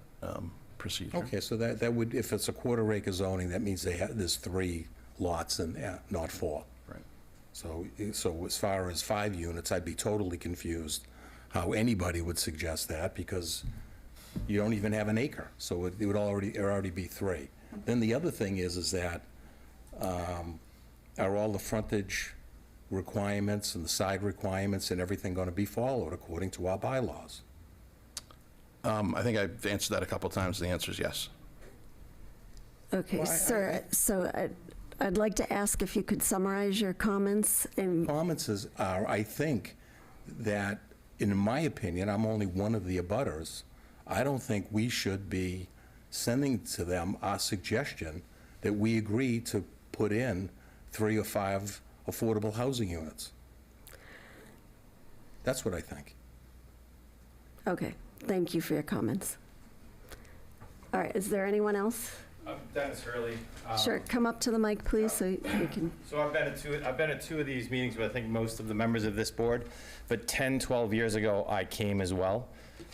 procedure. okay, so that would, if it's a quarter acre zoning, that means there's 3 lots and not 4. Right. So as far as 5 units, I'd be totally confused how anybody would suggest that, because you don't even have an acre, so it would already be 3. Then the other thing is that, are all the frontage requirements and the side requirements and everything going to be followed according to our bylaws? I think I've answered that a couple times. The answer is yes. Okay, Well, sir, so I'd like to ask if you could summarize your comments and Comments are, I think, that, in my opinion, I'm only one of the abutters. I don't think we should be sending to them our suggestion that we agree to put in 3 or 5 affordable housing units. That's what I think. Okay, thank you for your comments. All right, is there anyone else? I'm Dennis Hurley. Sure, come up to the mic, please, so we can, So I've been at 2 of these meetings with, I think, most of the members of this board, but 10, 12 years ago, I came as well.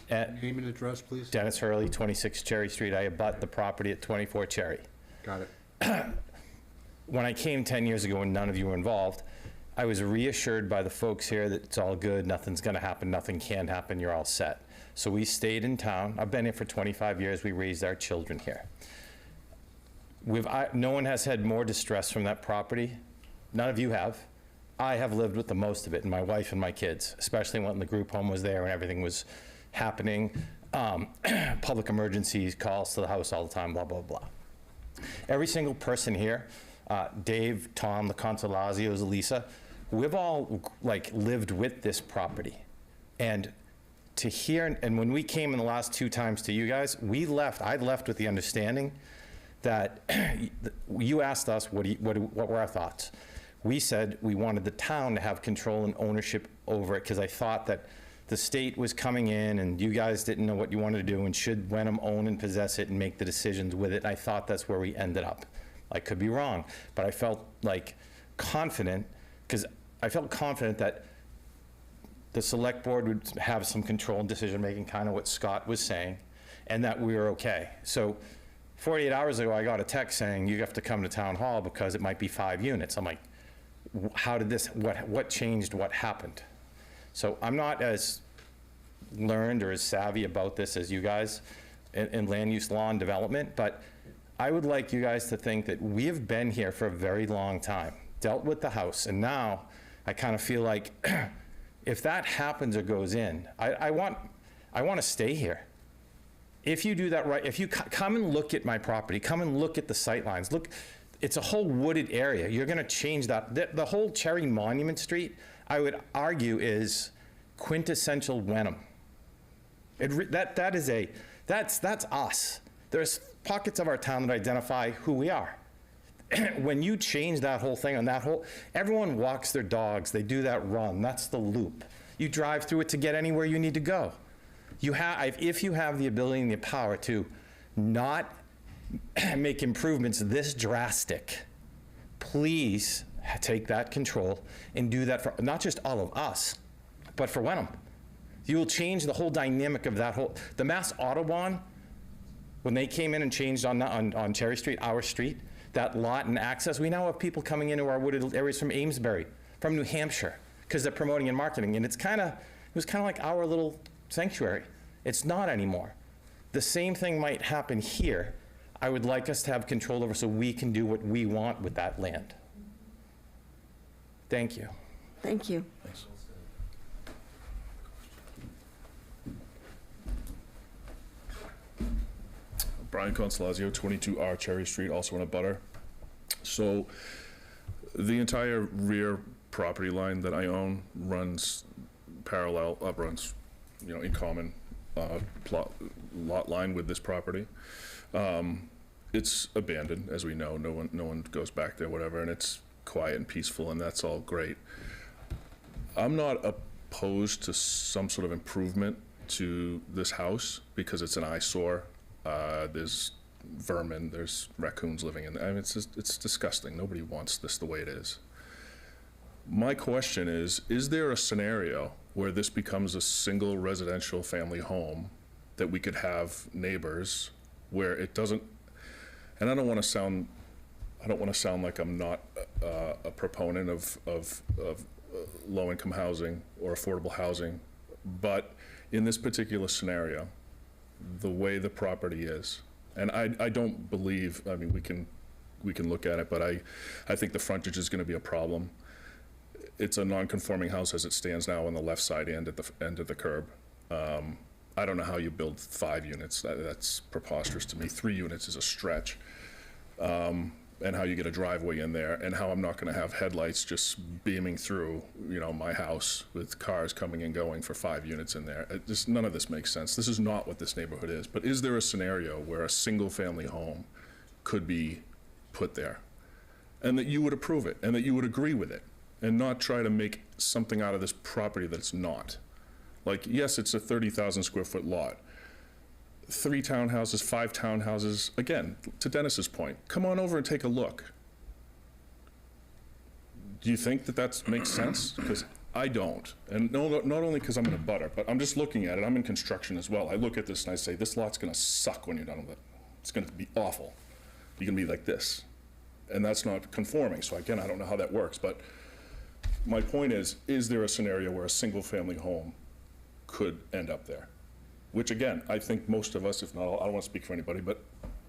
Name and address, please. Dennis Hurley, 26 Cherry Street. I abut the property at 24 Cherry. Got it. When I came 10 years ago and none of you were involved, I was reassured by the folks here that it's all good, nothing's gonna happen, nothing can happen, you're all set. So we stayed in town. I've been here for 25 years. We raised our children here. No one has had more distress from that property. None of you have. I have lived with the most of it, and my wife and my kids, especially when the group home was there and everything was happening. Public emergencies, calls to the house all the time, blah, blah, blah. Every single person here, Dave, Tom, the Consolazios, Lisa, we've all lived with this property. And to hear, and when we came in the last 2 times to you guys, I left with the understanding that you asked us what were our thoughts. We said we wanted the town to have control and ownership over it, because I thought that the state was coming in and you guys didn't know what you wanted to do, and should Wenham own and possess it and make the decisions with it. I thought that's where we ended up. I could be wrong, but I felt confident, because I felt confident that the select board would have some control and decision-making, kind of what Scott was saying, and that we were okay. So 48 hours ago, I got a text saying, you have to come to town hall because it might be 5 units. I'm like, how did this, what changed, what happened? So I'm not as learned or as savvy about this as you guys in land use law and development, but I would like you guys to think that we have been here for a very long time, dealt with the house, and now I kind of feel like if that happens or goes in, I want to stay here. If you do that right, if you come and look at my property, come and look at the sight lines, look, it's a whole wooded area. You're going to change that. The whole Cherry Monument Street, I would argue, is quintessential Wenham. That's us. There's pockets of our town that identify who we are. When you change that whole thing, on that whole, everyone walks their dogs, they do that run, that's the loop. You drive through it to get anywhere you need to go. If you have the ability and the power to not make improvements this drastic, please take that control and do that for not just all of us, but for Wenham. You will change the whole dynamic of that whole, the Mass Autobahn, when they came in and changed on Cherry Street, our street, that lot and access, we now have people coming into our wooded areas from Amesbury, from New Hampshire, because they're promoting and marketing, and it was kind of like our little sanctuary. It's not anymore. The same thing might happen here. I would like us to have control over so we can do what we want with that land. Thank you. Thank you. Thanks. Brian Consolazio, 22R Cherry Street, also in a butter. So the entire rear property line that I own runs parallel, runs, in common lot line with this property. It's abandoned, as we know. No one goes back there, whatever, and it's quiet and peaceful, and that's all great. I'm not opposed to some sort of improvement to this house because it's an eyesore. There's vermin, there's raccoons living in there. I mean, it's disgusting. Nobody wants this the way it is. My question is there a scenario where this becomes a single residential family home that we could have neighbors where it doesn't, and I don't want to sound like I'm not a proponent of low-income housing or affordable housing, but in this particular scenario, the way the property is, and I don't believe, I mean, we can look at it, but I think the frontage is going to be a problem. It's a non-conforming house as it stands now on the left side and at the end of the curb. I don't know how you build 5 units. That's preposterous to me. 3 units is a stretch. And how you get a driveway in there, and how I'm not going to have headlights just beaming through, my house with cars coming and going for 5 units in there. None of this makes sense. This is not what this neighborhood is. But is there a scenario where a single-family home could be put there, and that you would approve it, and that you would agree with it, and not try to make something out of this property that it's not? Like, yes, it's a 30,000 square foot lot. 3 townhouses, 5 townhouses. Again, to Dennis's point, come on over and take a look. Do you think that makes sense? Because I don't. And not only because I'm in a butter, but I'm just looking at it. I'm in construction as well. I look at this and I say, this lot's going to suck when you're done with it. It's going to be awful. You're going to be like this. And that's not conforming. So again, I don't know how that works. But my point is there a scenario where a single-family home could end up there? Which, again, I think most of us, if not all, I don't want to speak for anybody, but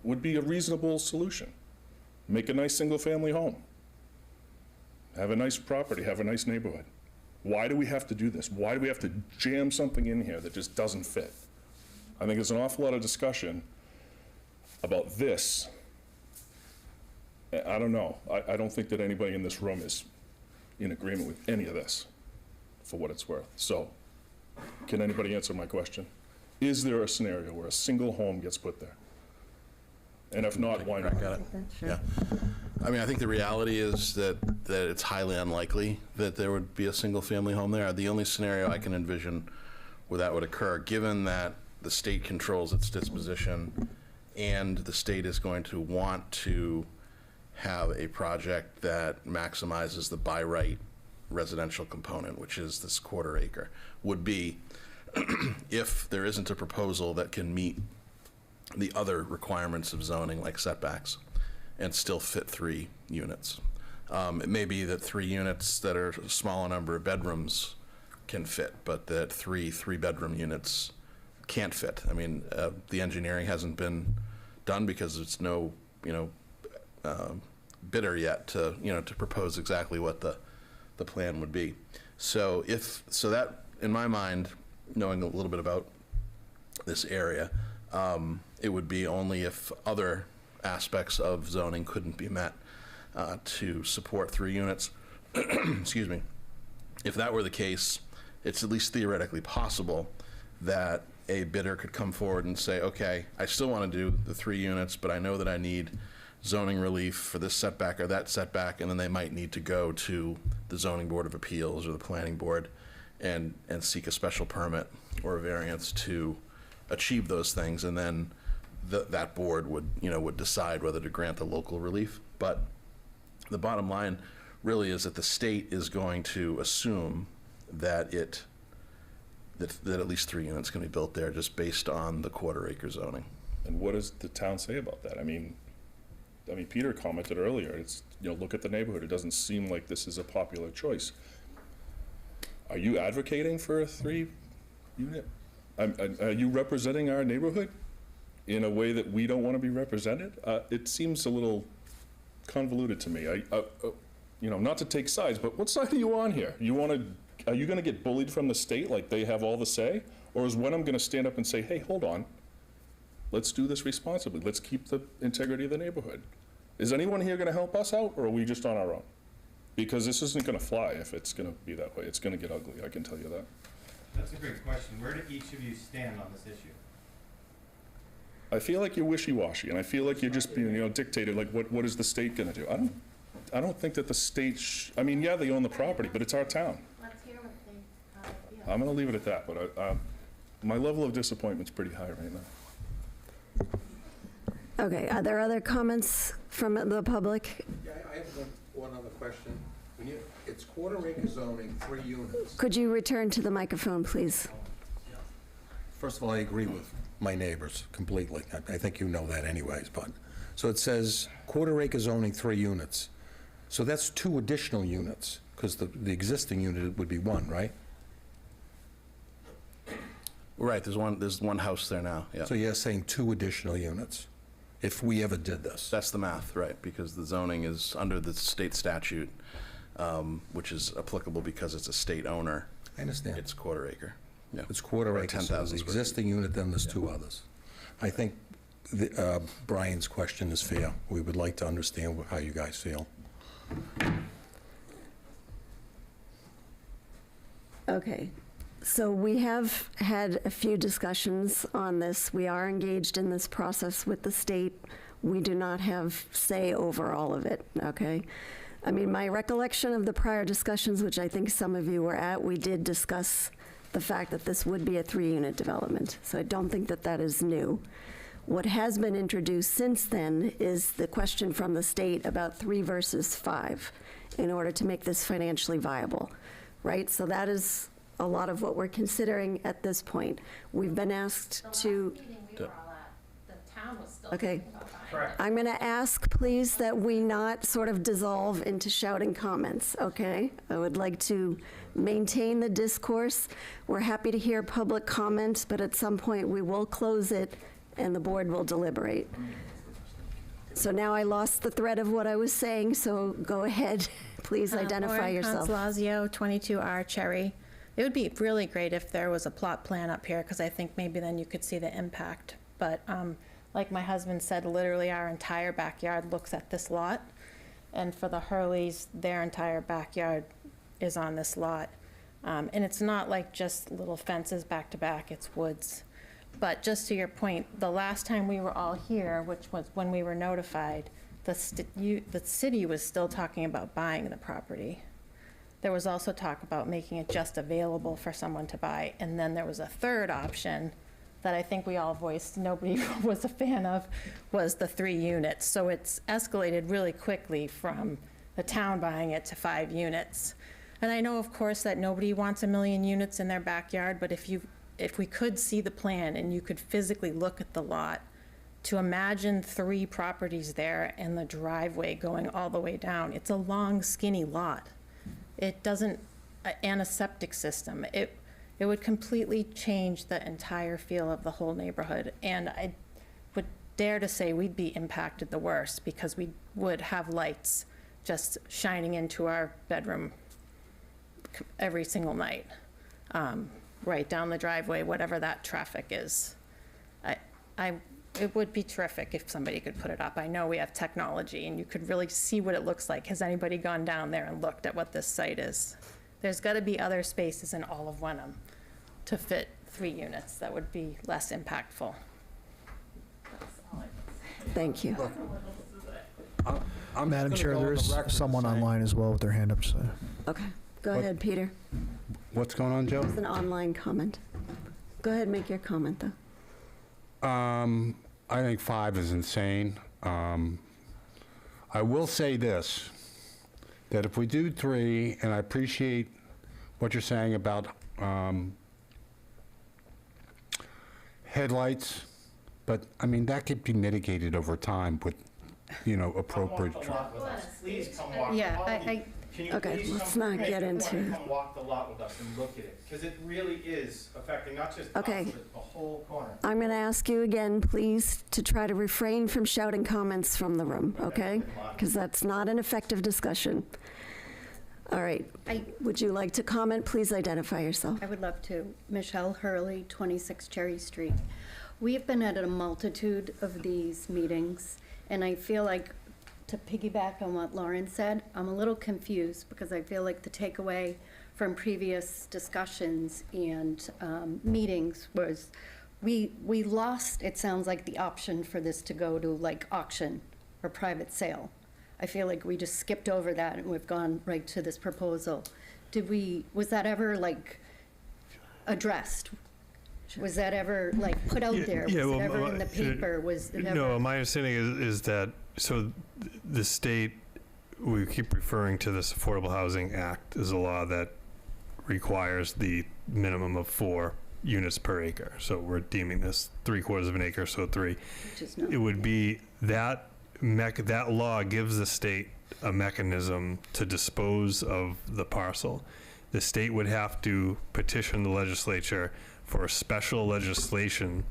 would be a reasonable solution. Make a nice single-family home. Have a nice property, have a nice neighborhood. Why do we have to do this? Why do we have to jam something in here that just doesn't fit? I think there's an awful lot of discussion about this. I don't know. I don't think that anybody in this room is in agreement with any of this, for what it's worth. So, can anybody answer my question? Is there a scenario where a single home gets put there? And if not, why not? Got it. Yeah. I mean, I think the reality is that it's highly unlikely that there would be a single-family home there. The only scenario I can envision where that would occur, given that the state controls its disposition and the state is going to want to have a project that maximizes the by right residential component, which is this quarter acre, would be if there isn't a proposal that can meet the other requirements of zoning, like setbacks, and still fit 3 units. It may be that 3 units that are a smaller number of bedrooms can fit, but that 3 3-bedroom units can't fit. I mean, the engineering hasn't been done because it's no, bidder yet to, to propose exactly what the plan would be. So that, in my mind, knowing a little bit about this area, it would be only if other aspects of zoning couldn't be met to support 3 units. Excuse me. If that were the case, it's at least theoretically possible that a bidder could come forward and say, okay, I still want to do the 3 units, but I know that I need zoning relief for this setback or that setback, and then they might need to go to the Zoning Board of Appeals or the Planning Board and seek a special permit or a variance to achieve those things, and then that board would decide whether to grant the local relief. But the bottom line really is that the state is going to assume that that at least 3 units can be built there just based on the quarter acre zoning. And what does the town say about that? I mean, Peter commented earlier, it's, look at the neighborhood. It doesn't seem like this is a popular choice. Are you advocating for a 3-unit? Are you representing our neighborhood in a way that we don't want to be represented? It seems a little convoluted to me. Not to take sides, but what side are you on here? Are you going to get bullied from the state like they have all the say? Or is Wenham going to stand up and say, hey, hold on, let's do this responsibly. Let's keep the integrity of the neighborhood. Is anyone here going to help us out, or are we just on our own? Because this isn't going to fly if it's going to be that way. It's going to get ugly, I can tell you that. That's a great question. Where do each of you stand on this issue? I feel like you're wishy-washy, and I feel like you're just being, dictated, like, what is the state going to do? I don't think that the state, yeah, they own the property, but it's our town. Let's hear what they feel. I'm going to leave it at that, but my level of disappointment's pretty high right now. Okay, are there other comments from the public? Yeah, I have one other question. It's quarter acre zoning, 3 units. Could you return to the microphone, please? First of all, I agree with my neighbors completely. I think you know that anyways, but, so it says quarter acre zoning, 3 units. So that's 2 additional units, because the existing unit would be 1, right? Right, there's one house there now, yeah. So you're saying 2 additional units, if we ever did this? That's the math, right, because the zoning is under the state statute, which is applicable because it's a state owner. I understand. It's quarter acre. Yeah. It's quarter Or acre, so 10,000 the square feet. existing unit, then there's 2 others. I think Brian's question is fair. We would like to understand how you guys feel. Okay, so we have had a few discussions on this. We are engaged in this process with the state. We do not have say over all of it, okay? I mean, my recollection of the prior discussions, which I think some of you were at, we did discuss the fact that this would be a 3-unit development. So I don't think that that is new. What has been introduced since then is the question from the state about 3 versus 5 in order to make this financially viable, right? So that is a lot of what we're considering at this point. We've been asked to... The last meeting we were all at, the town was still Okay. Correct. I'm going to ask, please, that we not sort of dissolve into shouting comments, okay? I would like to maintain the discourse. We're happy to hear public comments, but at some point, we will close it, and the board will deliberate. So now I lost the thread of what I was saying, so go ahead. Please identify yourself. Lauren Consolazio, 22R Cherry. It would be really great if there was a plot plan up here, because I think maybe then you could see the impact. But like my husband said, literally our entire backyard looks at this lot. And for the Hurleys, their entire backyard is on this lot. And it's not like just little fences back to back, it's woods. But just to your point, the last time we were all here, which was when we were notified, the city was still talking about buying the property. There was also talk about making it just available for someone to buy. And then there was a third option that I think we all voiced nobody was a fan of, was the 3 units. So it's escalated really quickly from the town buying it to 5 units. And I know, of course, that nobody wants 1 million units in their backyard, but if we could see the plan and you could physically look at the lot, to imagine 3 properties there and the driveway going all the way down, it's a long, skinny lot. It doesn't, and a septic system. It would completely change the entire feel of the whole neighborhood. And I would dare to say we'd be impacted the worst, because we would have lights just shining into our bedroom every single night, right down the driveway, whatever that traffic is. It would be terrific if somebody could put it up. I know we have technology and you could really see what it looks like. Has anybody gone down there and looked at what this site is? There's got to be other spaces in all of Wenham to fit 3 units that would be less impactful. That's all I can say. Thank you. Madam gonna Chair, go on there the is record someone saying- online as well with their hand up. So. Okay, go ahead, Peter. What's going on, Joe? It's an online comment. Go ahead and make your comment, though. I think 5 is insane. I will say this, that if we do 3, and I appreciate what you're saying about headlights, but, I mean, that could be mitigated over time with, appropriate. Please come walk. Yeah, Can you Okay, please let's come- not hey, get if you wanna into- Come walk the lot with us and look at it, because it really is affecting not just us, Okay. but the whole corner. I'm going to ask you again, please, to try to refrain from shouting comments from the room, okay? Because that's not an effective discussion. All right. Would you like to comment? Please identify yourself. I would love to. Michelle Hurley, 26 Cherry Street. We have been at a multitude of these meetings, and I feel like, to piggyback on what Lauren said, I'm a little confused, because I feel like the takeaway from previous discussions and meetings was we lost, it sounds like, the option for this to go to like auction or private sale. I feel like we just skipped over that and we've gone right to this proposal. Was that ever like addressed? Was that ever like put out there? Was it ever in the paper? Was it ever? No, my understanding is that, so the state, we keep referring to this Affordable Housing Act as a law that requires the minimum of 4 units per acre. So we're deeming this 3/4 of an acre, so 3. Which is not. It would be that law gives the state a mechanism to dispose of the parcel. The state would have to petition the legislature for special legislation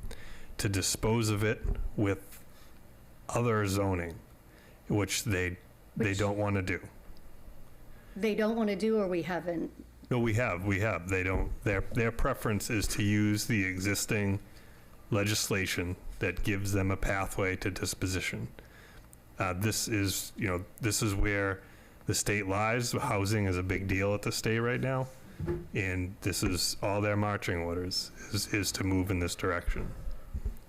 to dispose of it with other zoning, which they don't want to do. They don't want to do, or we haven't? No, we have. They don't, their preference is to use the existing legislation that gives them a pathway to disposition. This is where the state lies. Housing is a big deal at the state right now. And this is all their marching orders is to move in this direction.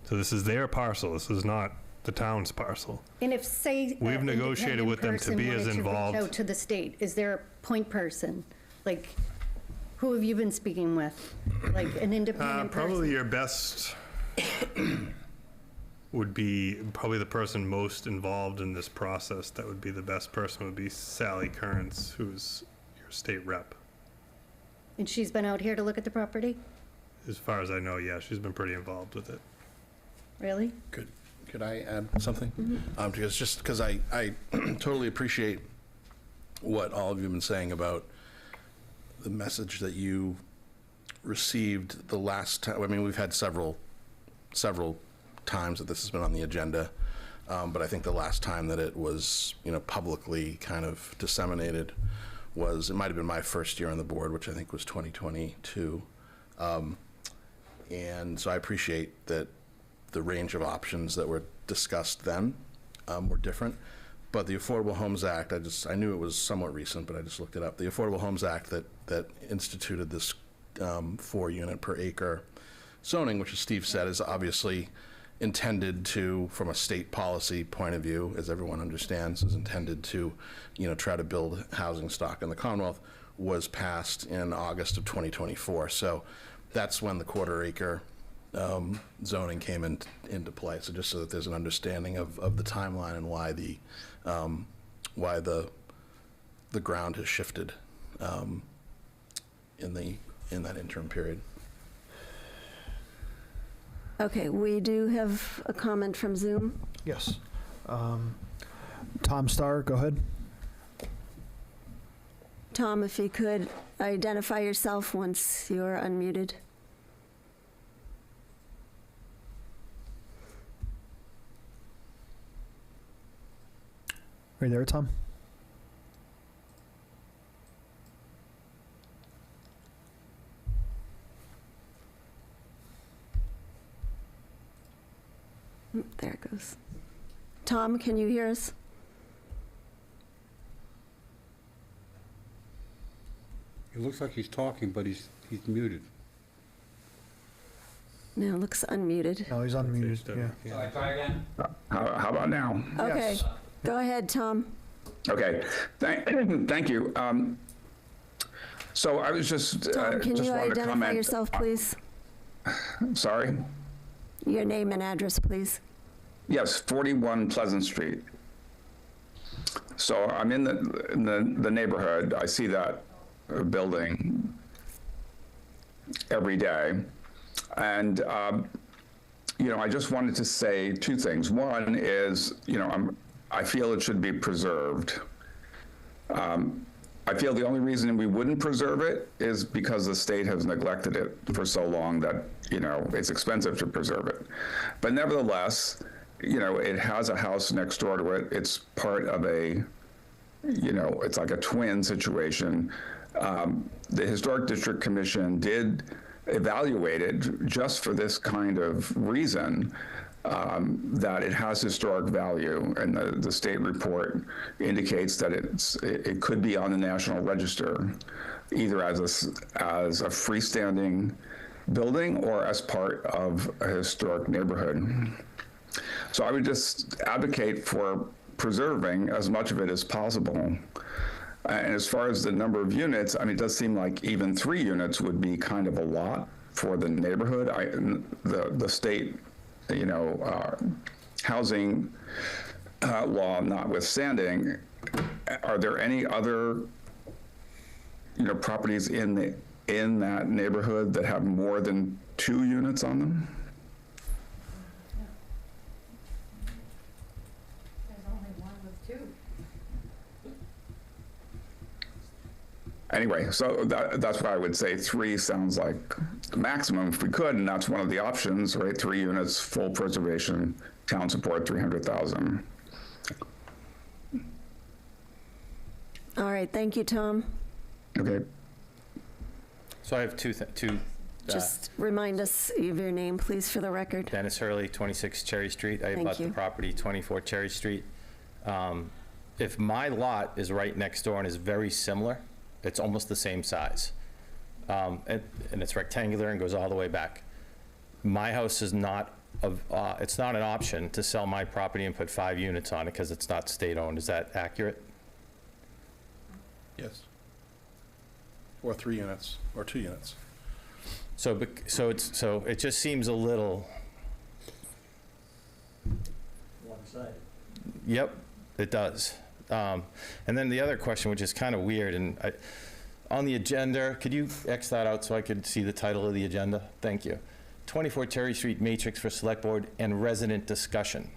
So this is their parcel. This is not the town's parcel. And if, say, We've negotiated with them to be as involved. Reach out to the state, is there a point person? Like, who have you been speaking with? Like an independent person? Probably your best would be probably the person most involved in this process. That would be the best person would be Sally Kearns, who's your state rep. And she's been out here to look at the property? As far as I know, yeah, she's been pretty involved with it. Really? Could Could I add something? Because I totally appreciate what all of you have been saying about the message that you received the last time. I mean, we've had several times that this has been on the agenda, but I think the last time that it was, publicly kind of disseminated it might have been my first year on the board, which I think was 2022. And so I appreciate that the range of options that were discussed then were different. But the Affordable Homes Act, I knew it was somewhat recent, but I just looked it up. The Affordable Homes Act that instituted this 4-unit per acre zoning, which as Steve said, is obviously intended to, from a state policy point of view, as everyone understands, is intended to, try to build housing stock in the Commonwealth, was passed in August of 2024. So that's when the quarter-acre zoning came into play. So just so that there's an understanding of the timeline and why the ground has shifted in that interim period. Okay, we do have a comment from Zoom. Yes. Tom Starr, go ahead. Tom, if you could identify yourself once you're unmuted. Are you there, Tom? There it goes. Tom, can you hear us? It looks like he's talking, but he's muted. No, it looks unmuted. No, he's unmuted, yeah. Shall I try again? How about now? Okay, Yes. go ahead, Tom. Okay, thank you. So I was just, Tom, can just you wanted to identify comment. yourself, please? Sorry? Your name and address, please. Yes, 41 Pleasant Street. So I'm in the neighborhood. I see that building every day. And, I just wanted to say two things. One is, I feel it should be preserved. I feel the only reason we wouldn't preserve it is because the state has neglected it for so long that, it's expensive to preserve it. But nevertheless, it has a house next door to it. It's part of it's like a twin situation. The Historic District Commission did evaluate it just for this kind of reason, that it has historic value, and the state report indicates that it could be on the National Register, either as a freestanding building or as part of a historic neighborhood. So I would just advocate for preserving as much of it as possible. And as far as the number of units, it does seem like even 3 units would be kind of a lot for the neighborhood. The state, housing law notwithstanding, are there any other, properties in that neighborhood that have more than 2 units on them? There's only one with 2. Anyway, so that's why I would say 3 sounds like the maximum if we could, and that's one of the options, right? 3 units, full preservation, town support, 300,000. All right, thank you, Tom. Okay. So I have two. Just remind us of your name, please, for the record. Dennis Hurley, 26 Cherry Street. I Thank bought the you. property, 24 Cherry Street. If my lot is right next door and is very similar, it's almost the same size. And it's rectangular and goes all the way back. My house is not, it's not an option to sell my property and put 5 units on it because it's not state-owned. Is that accurate? Yes. Or 3 units, or 2 units. So it just seems a little. One-sided. Yep, it does. And then the other question, which is kind of weird, and on the agenda, could you X that out so I could see the title of the agenda? Thank you. 24 Cherry Street Matrix for Select Board and Resident Discussion.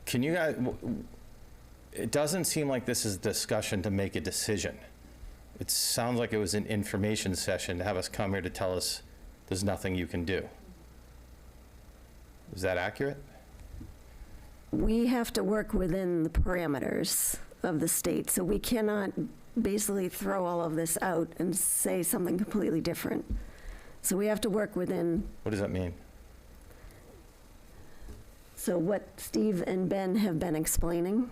can you guys, it doesn't seem like this is a discussion to make a decision. It sounds like it was an information session to have us come here to tell us there's nothing you can do. Is that accurate? We have to work within the parameters of the state, so we cannot basically throw all of this out and say something completely different. So we have to work within. What does that mean? So what Steve and Ben have been explaining,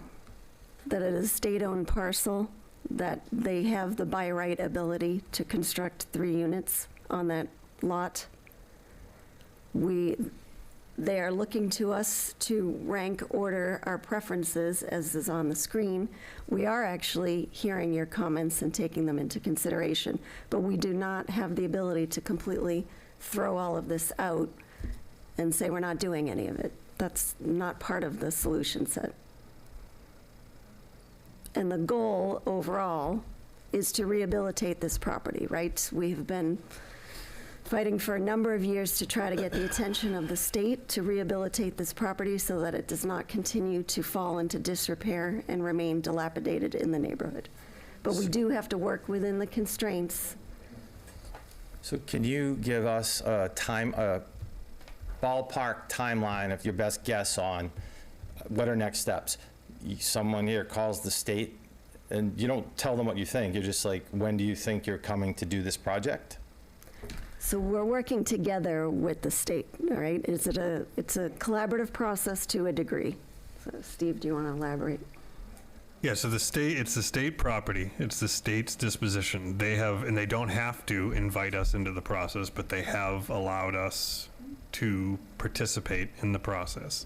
that it is a state-owned parcel, that they have the by right ability to construct 3 units on that lot. They are looking to us to rank order our preferences, as is on the screen. We are actually hearing your comments and taking them into consideration, but we do not have the ability to completely throw all of this out and say we're not doing any of it. That's not part of the solution set. And the goal overall is to rehabilitate this property, right? We have been fighting for a number of years to try to get the attention of the state to rehabilitate this property so that it does not continue to fall into disrepair and remain dilapidated in the neighborhood. But we do have to work within the constraints. So can you give us a ballpark timeline of your best guess on what are next steps? Someone here calls the state and you don't tell them what you think. You're just like, when do you think you're coming to do this project? So we're working together with the state, all right? It's a collaborative process to a degree. So Steve, do you want to elaborate? Yeah, so it's the state property, it's the state's disposition. They have, and they don't have to invite us into the process, but they have allowed us to participate in the process.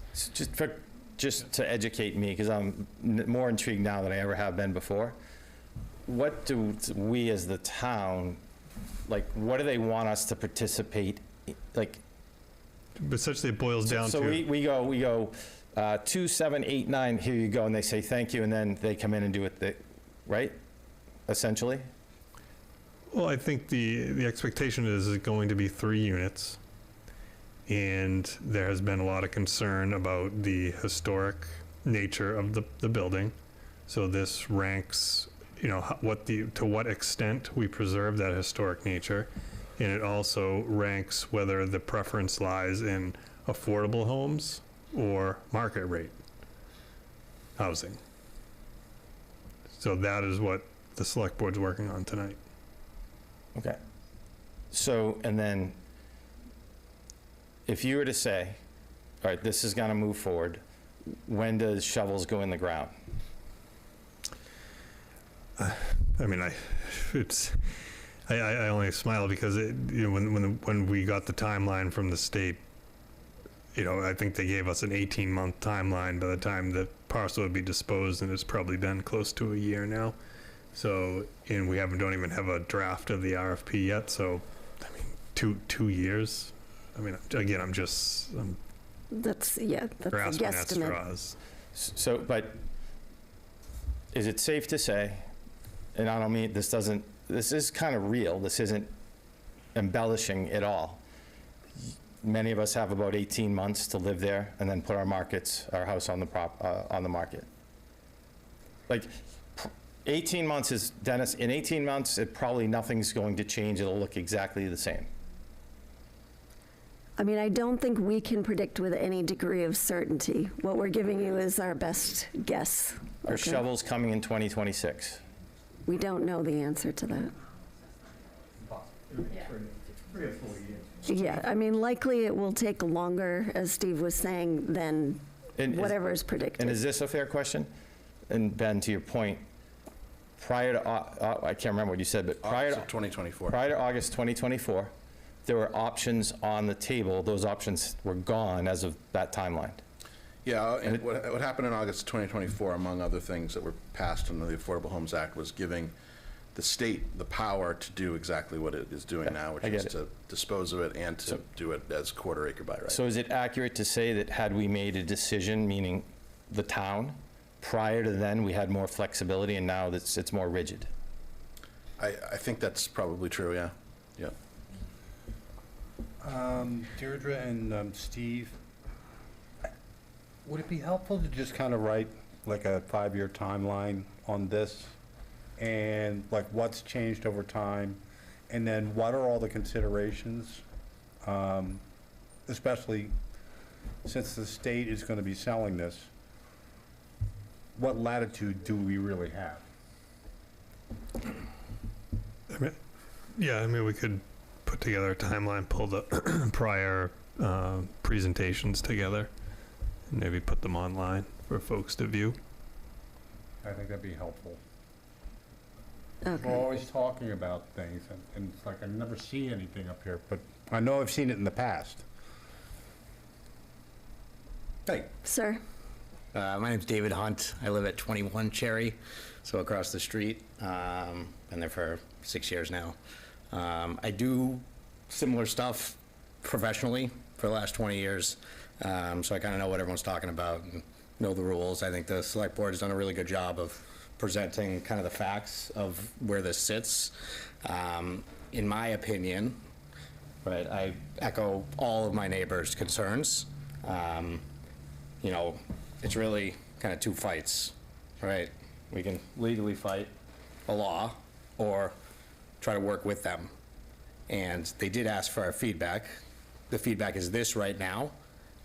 Just to educate me, because I'm more intrigued now than I ever have been before. What do we as the town, like, what do they want us to participate, like? But essentially it boils down to. So we go 2, 7, 8, 9, here you go, and they say thank you, and then they come in and do it, right? Essentially? Well, I think the expectation is going to be 3 units. And there has been a lot of concern about the historic nature of the building. So this ranks, you know, to what extent we preserve that historic nature. And it also ranks whether the preference lies in affordable homes or market rate housing. So that is what the select board's working on tonight. Okay. So, and then if you were to say, all right, this is going to move forward, when does shovels go in the ground? I mean, I only smile because when we got the timeline from the state, you know, I think they gave us an 18-month timeline by the time the parcel would be disposed, and it's probably been close to a year now. So, and we don't even have a draft of the RFP yet. So, I mean, two years. I mean, again, That's a grasping at guesstimate. straws. So, but is it safe to say, and I don't mean, this is kind of real, this isn't embellishing at all. Many of us have about 18 months to live there and then put our house on the market. Like, 18 months is, Dennis, in 18 months, probably nothing's going to change. It'll look exactly the same. I mean, I don't think we can predict with any degree of certainty. What we're giving you is our best guess. Are okay? shovels coming in 2026? We don't know the answer to that. Yeah, I mean, likely it will take longer, as Steve was saying, than whatever is predicted. And is this a fair question? And Ben, to your point, prior to, I can't remember what you said, but prior to 2024. Prior to August 2024, there were options on the table. Those options were gone as of that timeline. Yeah, and what happened in August 2024, among other things that were passed under the Affordable Homes Act, was giving the state the power to do exactly what it is doing now, which is to dispose of it and to do it as quarter acre by right. So is it accurate to say that had we made a decision, meaning the town, prior to then we had more flexibility and now it's more rigid? I think that's probably true, yeah. Yeah. Deirdre and Steve, Would it be helpful to just kind of write like a 5-year timeline on this? And like what's changed over time? And then what are all the considerations? Especially since the state is going to be selling this, what latitude do we really have? I mean, we could put together a timeline, pull the prior presentations together, and maybe put them online for folks to view. I think that'd be helpful. Okay. We're always talking about things, and it's like I never see anything up here, but I know I've seen it in the past. Hey. Sir? My name's David Hunt. I live at 21 Cherry, so across the street. Been there for 6 years now. I do similar stuff professionally for the last 20 years, so I kind of know what everyone's talking about and know the rules. I think the select board has done a really good job of presenting kind of the facts of where this sits. In my opinion, right, I echo all of my neighbors' concerns. You know, it's really kind of two fights, right? We can legally fight a law or try to work with them. And they did ask for our feedback. The feedback is this right now.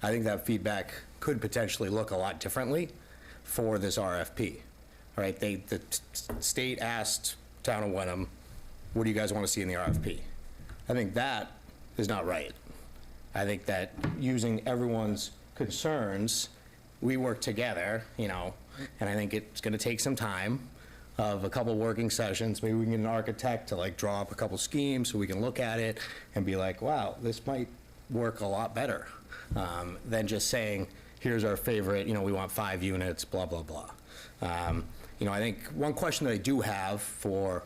I think that feedback could potentially look a lot differently for this RFP, right? The state asked Town of Wenham, what do you guys want to see in the RFP? I think that is not right. I think that using everyone's concerns, we work together, you know, and I think it's going to take some time of a couple working sessions. Maybe we can get an architect to like draw up a couple schemes so we can look at it and be like, wow, this might work a lot better than just saying, here's our favorite, you know, we want 5 units, blah, blah, blah. You know, I think one question that I do have for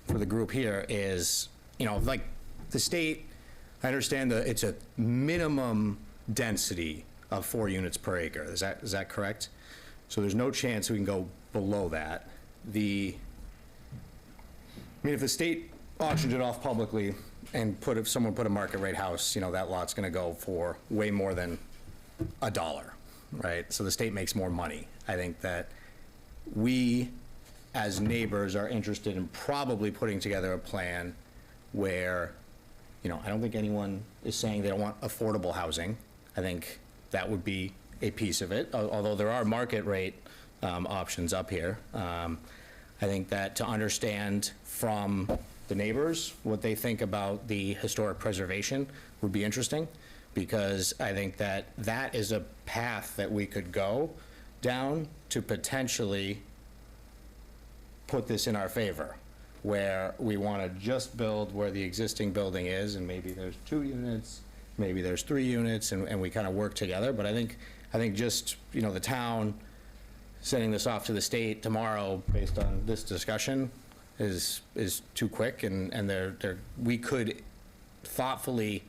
the group here is, you know, like the state, I understand that it's a minimum density of 4 units per acre. Is that correct? So there's no chance we can go below that. I mean, if the state auctioned it off publicly and if someone put a market rate house, you know, that lot's gonna go for way more than $1, right? So the state makes more money. I think that we, as neighbors, are interested in probably putting together a plan where, you know, I don't think anyone is saying they don't want affordable housing. I think that would be a piece of it, although there are market rate options up here. I think that to understand from the neighbors what they think about the historic preservation would be interesting, because I think that that is a path that we could go down to potentially put this in our favor, where we want to just build where the existing building is, and maybe there's 2 units, maybe there's 3 units, and we kind of work together. But I think just, you know, the town sending this off to the state tomorrow based on this discussion is too quick, and we could thoughtfully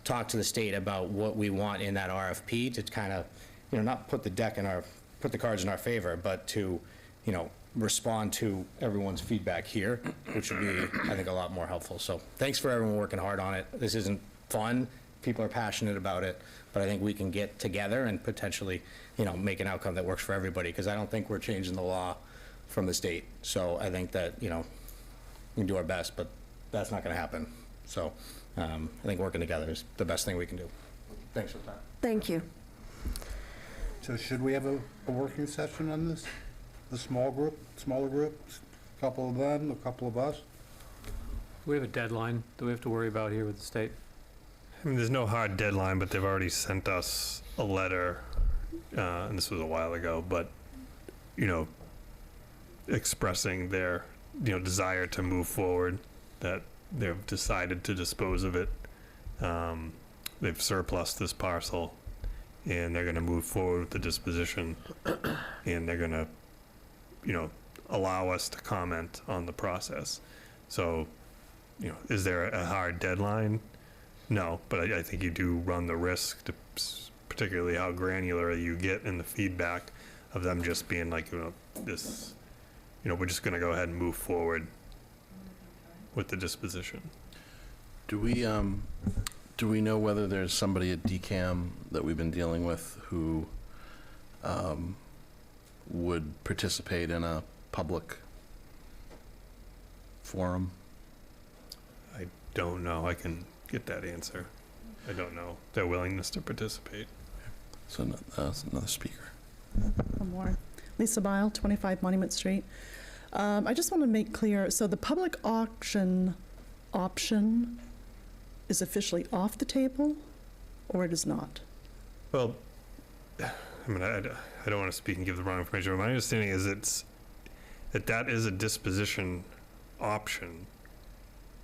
talk to the state about what we want in that RFP to kind of, you know, not put the cards in our favor, but to, you know, respond to everyone's feedback here, which would be, I think, a lot more helpful. So thanks for everyone working hard on it. This isn't fun. People are passionate about it, but I think we can get together and potentially, you know, make an outcome that works for everybody, because I don't think we're changing the law from the state. So I think that, you know, we can do our best, but that's not going to happen. So I think working together is the best thing we can do. Thanks for the time. Thank you. So should we have a working session on this? A smaller group, a couple of them, a couple of us? Do we have a deadline that we have to worry about here with the state? I mean, there's no hard deadline, but they've already sent us a letter, and this was a while ago, but, you know, expressing their, you know, desire to move forward, that they've decided to dispose of it. They've surplused this parcel, and they're going to move forward with the disposition, and they're going to, you know, allow us to comment on the process. So, you know, is there a hard deadline? No, but I think you do run the risk, to, particularly how granular you get in the feedback, of them just being like, you know, this, you know, we're just going to go ahead and move forward with the disposition. Do we know whether there's somebody at DCAM that we've been dealing with who would participate in a public forum? I don't know. I can get that answer. I don't know their willingness to participate. So that's another speaker. One more. Lisa Bile, 25 Monument Street. I just want to make clear, so the public auction option is officially off the table, or it is not? Well, I mean, I don't want to speak and give the wrong information, but my understanding is that is a disposition option,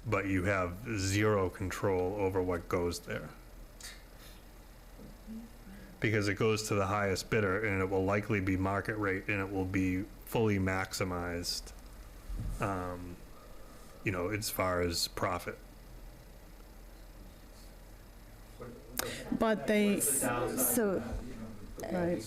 but you have zero control over what goes there. Because it goes to the highest bidder, and it will likely be market rate, and it will be fully maximized, as far as profit. But they, So, right.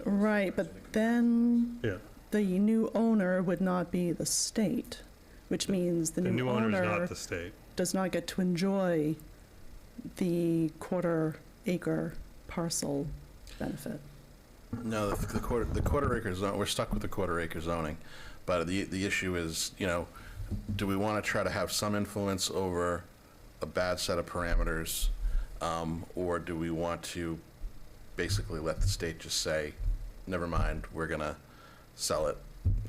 Right, but then Yeah. the new owner would not be the state, which means the The new new owner is owner not the state. does not get to enjoy the quarter-acre parcel benefit. No, the quarter acre zone, we're stuck with the quarter acre zoning. But the issue is, do we want to try to have some influence over a bad set of parameters? Or do we want to basically let the state just say, never mind, we're going to sell it,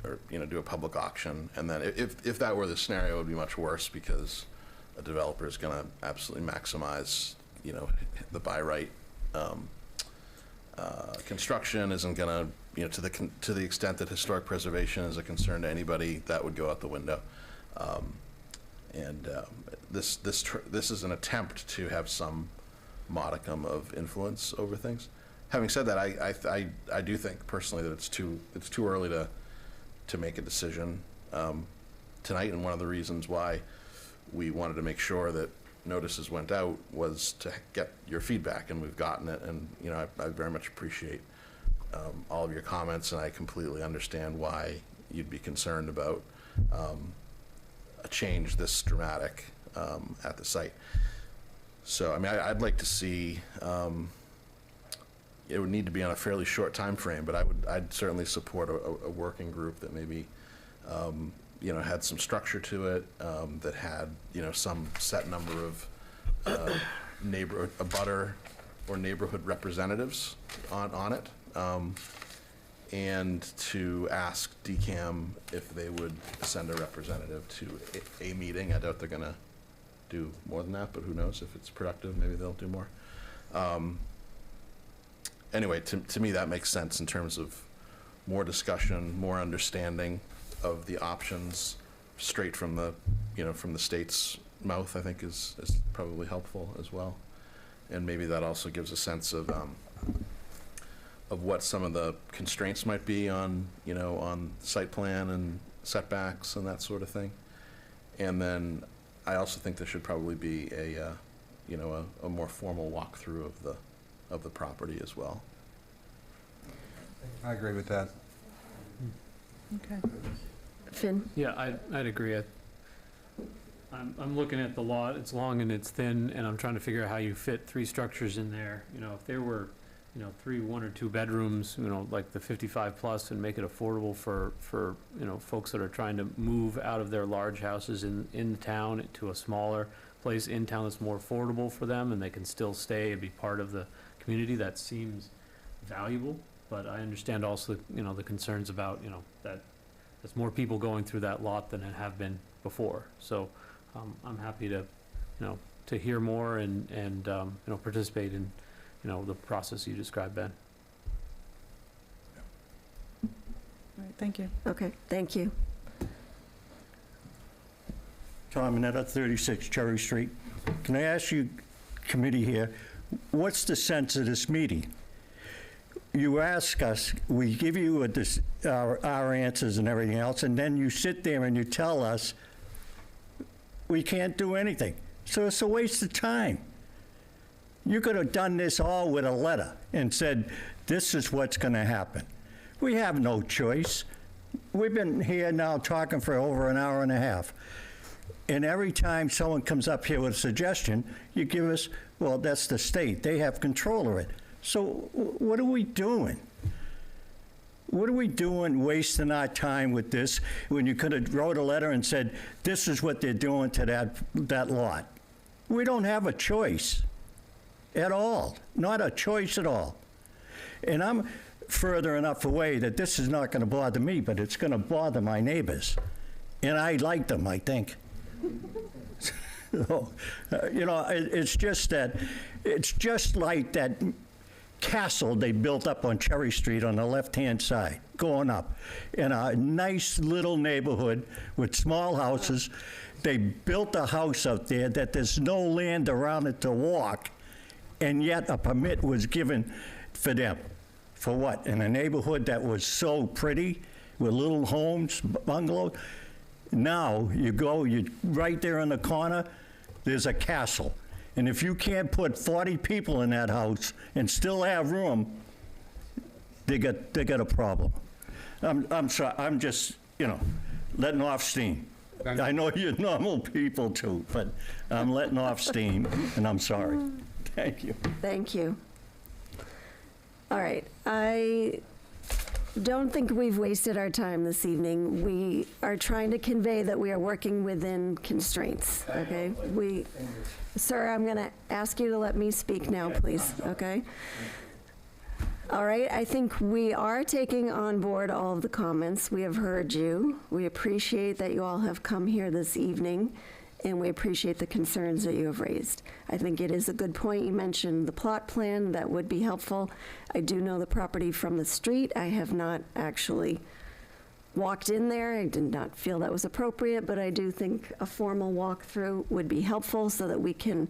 or, do a public auction? And then if that were the scenario, it would be much worse, because a developer is going to absolutely maximize, the buy right. Construction isn't going to, to the extent that historic preservation is a concern to anybody, that would go out the window. This is an attempt to have some modicum of influence over things. Having said that, I do think personally that it's too early to make a decision tonight, and one of the reasons why we wanted to make sure that notices went out was to get your feedback, and we've gotten it, and I very much appreciate all of your comments, and I completely understand why you'd be concerned about a change this dramatic at the site. So, I mean, I'd like to see, it would need to be on a fairly short time frame, but I'd certainly support a working group that maybe had some structure to it, that had, some set number of abutter or neighborhood representatives on it, and to ask DCAM if they would send a representative to a meeting. I doubt they're going to do more than that, but who knows? If it's productive, maybe they'll do more. Anyway, to me, that makes sense in terms of more discussion, more understanding of the options straight from the, from the state's mouth, I think is probably helpful as well. And maybe that also gives a sense of what some of the constraints might be on, on site plan and setbacks and that sort of thing. And then I also think there should probably be a more formal walkthrough of the property as well. I agree with that. Okay. Finn? Yeah, I'd agree. I'm looking at the lot, it's long and it's thin, and I'm trying to figure out how you fit 3 structures in there. If there were, 3 1 or 2 bedrooms, like the 55 plus, and make it affordable for folks that are trying to move out of their large houses in town to a smaller place in town that's more affordable for them, and they can still stay and be part of the community, that seems valuable. But I understand also, the concerns about, that there's more people going through that lot than there have been before. So I'm happy to, to hear more and participate in, the process you described, Ben. All right, thank you. Okay, thank you. Tom Minetta, 36 Cherry Street. Can I ask you, committee here, what's the sense of this meeting? You ask us, we give you our answers and everything else, and then you sit there and you tell us we can't do anything. So it's a waste of time. You could have done this all with a letter and said, this is what's going to happen. We have no choice. We've been here now talking for over an hour and a half. And every time someone comes up here with a suggestion, you give us, well, that's the state. They have control of it. So what are we doing? What are we doing wasting our time with this when you could have wrote a letter and said, this is what they're doing to that lot? We don't have a choice at all, not a choice at all. And I'm further enough away that this is not gonna bother me, but it's gonna bother my neighbors. And I like them, I think. So, you know, it's just that, it's just like that castle they built up on Cherry Street on the left-hand side, going up. In a nice little neighborhood with small houses. They built a house out there that there's no land around it to walk, and yet a permit was given for them. For what? In a neighborhood that was so pretty, with little homes, bungalows? Now, you go, you right there in the corner, there's a castle. And if you can't put 40 people in that house and still have room, they got a problem. I'm sorry, I'm just, you know, letting off steam. I know you're normal people too, but I'm letting off steam, and I'm sorry. Thank you. Thank you. All right, I don't think we've wasted our time this evening. We are trying to convey that we are working within constraints, okay? Sir, I'm going to ask you to let me speak now, please, okay? All right, I think we are taking on board all of the comments. We have heard you. We appreciate that you all have come here this evening, and we appreciate the concerns that you have raised. I think it is a good point. You mentioned the plot plan. That would be helpful. I do know the property from the street. I have not actually walked in there. I did not feel that was appropriate, but I do think a formal walkthrough would be helpful so that we can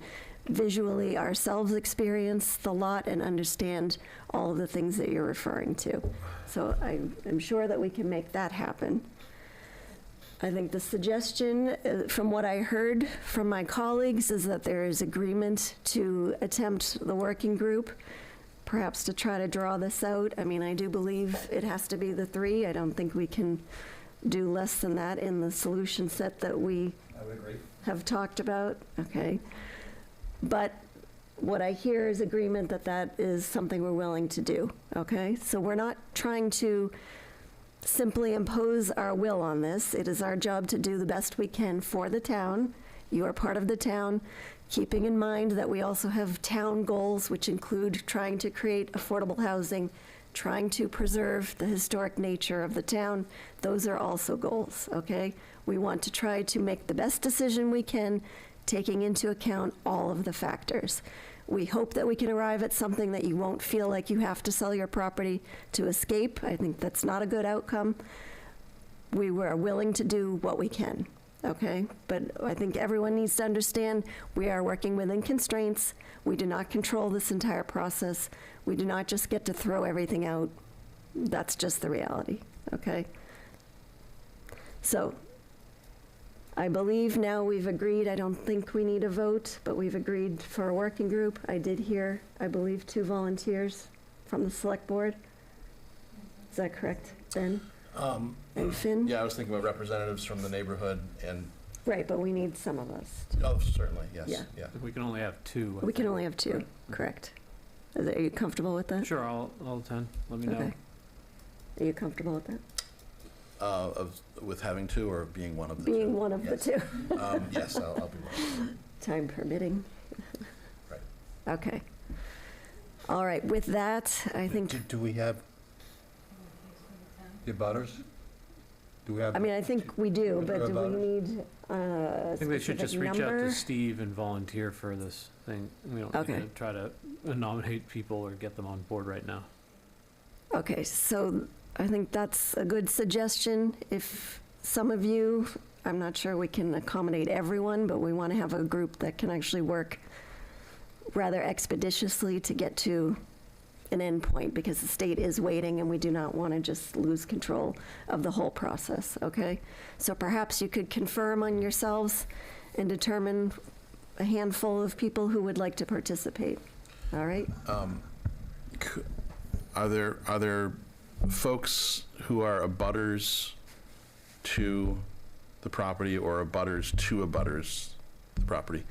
visually ourselves experience the lot and understand all of the things that you're referring to. So I'm sure that we can make that happen. I think the suggestion, from what I heard from my colleagues, is that there is agreement to attempt the working group, perhaps to try to draw this out. I mean, I do believe it has to be the three. I don't think we can do less than that in the solution set that we have talked about. Okay. But what I hear is agreement that that is something we're willing to do. Okay. So we're not trying to simply impose our will on this. It is our job to do the best we can for the town. You are part of the town, keeping in mind that we also have town goals, which include trying to create affordable housing, trying to preserve the historic nature of the town. Those are also goals, okay? We want to try to make the best decision we can, taking into account all of the factors. We hope that we can arrive at something that you won't feel like you have to sell your property to escape. I think that's not a good outcome. We were willing to do what we can, okay? But I think everyone needs to understand we are working within constraints. We do not control this entire process. We do not just get to throw everything out. That's just the reality, okay? So I believe now we've agreed. I don't think we need a vote, but we've agreed for a working group. I did hear, I believe, 2 volunteers from the select board. Is that correct, Ben? And Finn? Yeah, I was thinking about representatives from the neighborhood and, Right, but we need some of us. oh, certainly, yes, Yeah. yeah. We can only have 2. We can only have 2, correct. Are you comfortable with that? Sure, I'll attend. Let me know. Okay. Are you comfortable with that? With having 2 or being one of the 2? Being one of the Yes. 2. Yes, I'll be one. Time permitting. Right. Okay. All right, with that, I think, Do we have the abutters? Do we have? I mean, I think we do, but do we need a I think they should specific just reach out number? to Steve and volunteer for this thing. We don't need Okay. to try to nominate people or get them on board right now. Okay, so I think that's a good suggestion. If some of you, I'm not sure we can accommodate everyone, but we want to have a group that can actually work rather expeditiously to get to an end point, because the state is waiting and we do not want to just lose control of the whole process, okay? So perhaps you could confirm on yourselves and determine a handful of people who would like to participate, all right? Are there folks who are abutters to the property or abutters to abutters the property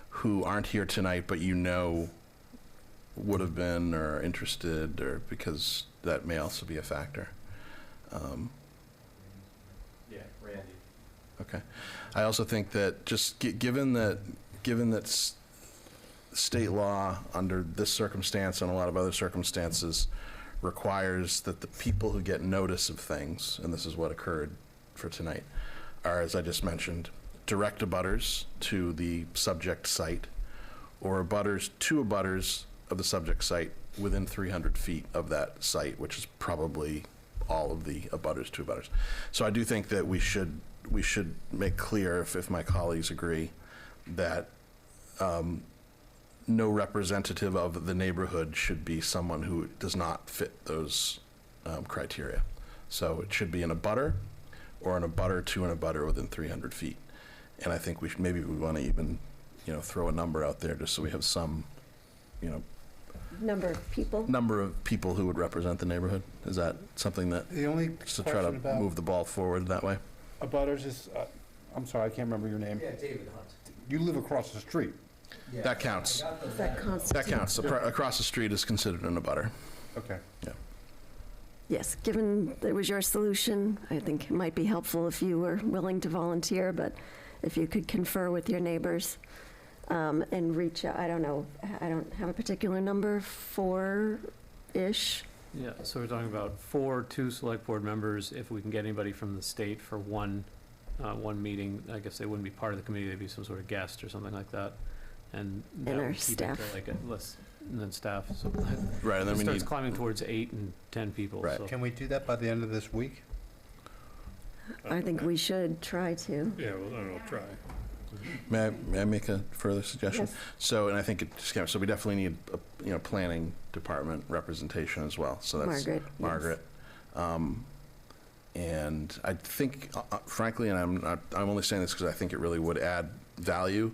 who aren't here tonight, but you know would have been or interested, or because that may also be a factor. Yeah, Randy. Okay. I also think that just given that state law under this circumstance and a lot of other circumstances requires that the people who get notice of things, and this is what occurred for tonight, are, as I just mentioned, direct abutters to the subject site or abutters to abutters of the subject site within 300 feet of that site, which is probably all of the abutters to abutters. So I do think that we should make clear, if my colleagues agree, that no representative of the neighborhood should be someone who does not fit those criteria. So it should be an abutter or an abutter to an abutter within 300 feet. And I think maybe we want to even, throw a number out there just so we have some, Number of people who would represent the neighborhood. Is that something that, The only just to try to question about move the ball forward that way? abutters is, I'm sorry, I can't remember your name. Yeah, David Hunt. You live across the street. That counts. That That counts. Across the street is considered an abutter. Okay. Yeah. Yes, given it was your solution, I think it might be helpful if you were willing to volunteer, but if you could confer with your neighbors and reach out, I don't know, I don't have a particular number, 4-ish. Yeah, so we're talking about 2 select board members. If we can get anybody from the state for one meeting, I guess they wouldn't be part of the committee, they'd be some sort of guest or something like that. And that And our would keep it to staff. like less, and then staff. So Right, and then it we starts need, climbing towards 8 and 10 people. Right. So. Can we do that by the end of this week? I think we should try to. Yeah, we'll try. may I make a further suggestion? Yes. So, and I think so we definitely need a planning department representation as well. So that's Margaret, yes. Margaret. And I think, frankly, and I'm only saying this because I think it really would add value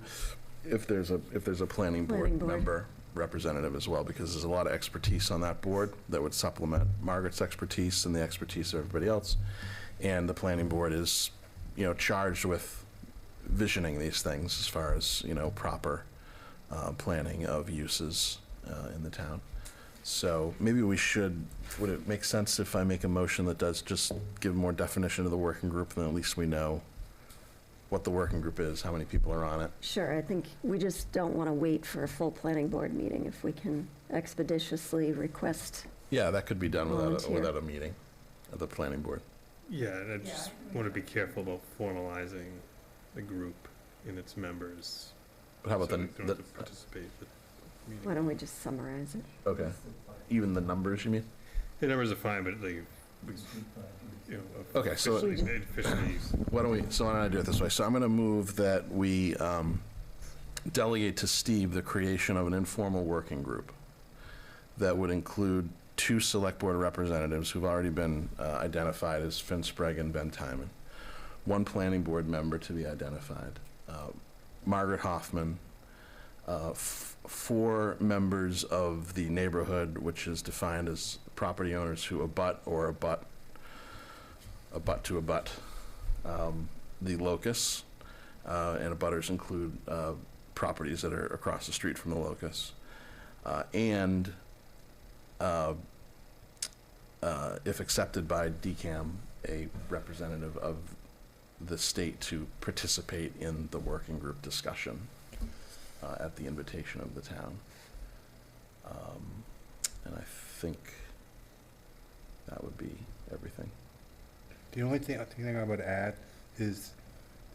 if there's a planning Planning board board. member representative as well, because there's a lot of expertise on that board that would supplement Margaret's expertise and the expertise of everybody else. And the planning board is, charged with visioning these things as far as, proper planning of uses in the town. So maybe would it make sense if I make a motion that does just give more definition to the working group, and at least we know what the working group is, how many people are on it? Sure, I think we just don't want to wait for a full planning board meeting. If we can expeditiously request, Yeah, that could be done Volunteer. without a meeting of the planning board. Yeah, and I just want to be careful about formalizing the group and its members. But how about so the- they don't have to participate at the meeting. why don't we just summarize it? Okay. Even the numbers, you mean? The numbers are fine, but like, Okay, so- officially, Why don't I do it this way? So I'm going to move that we delegate to Steve the creation of an informal working group that would include 2 select board representatives who've already been identified as Finn Sprague and Ben Timon, 1 planning board member to be identified, Margaret Hoffman, 4 members of the neighborhood, which is defined as property owners who abut to abut the locus, and abutters include properties that are across the street from the locus, and if accepted by DCAM, a representative of the state to participate in the working group discussion at the invitation of the town. And I think that would be everything. The only thing I would add is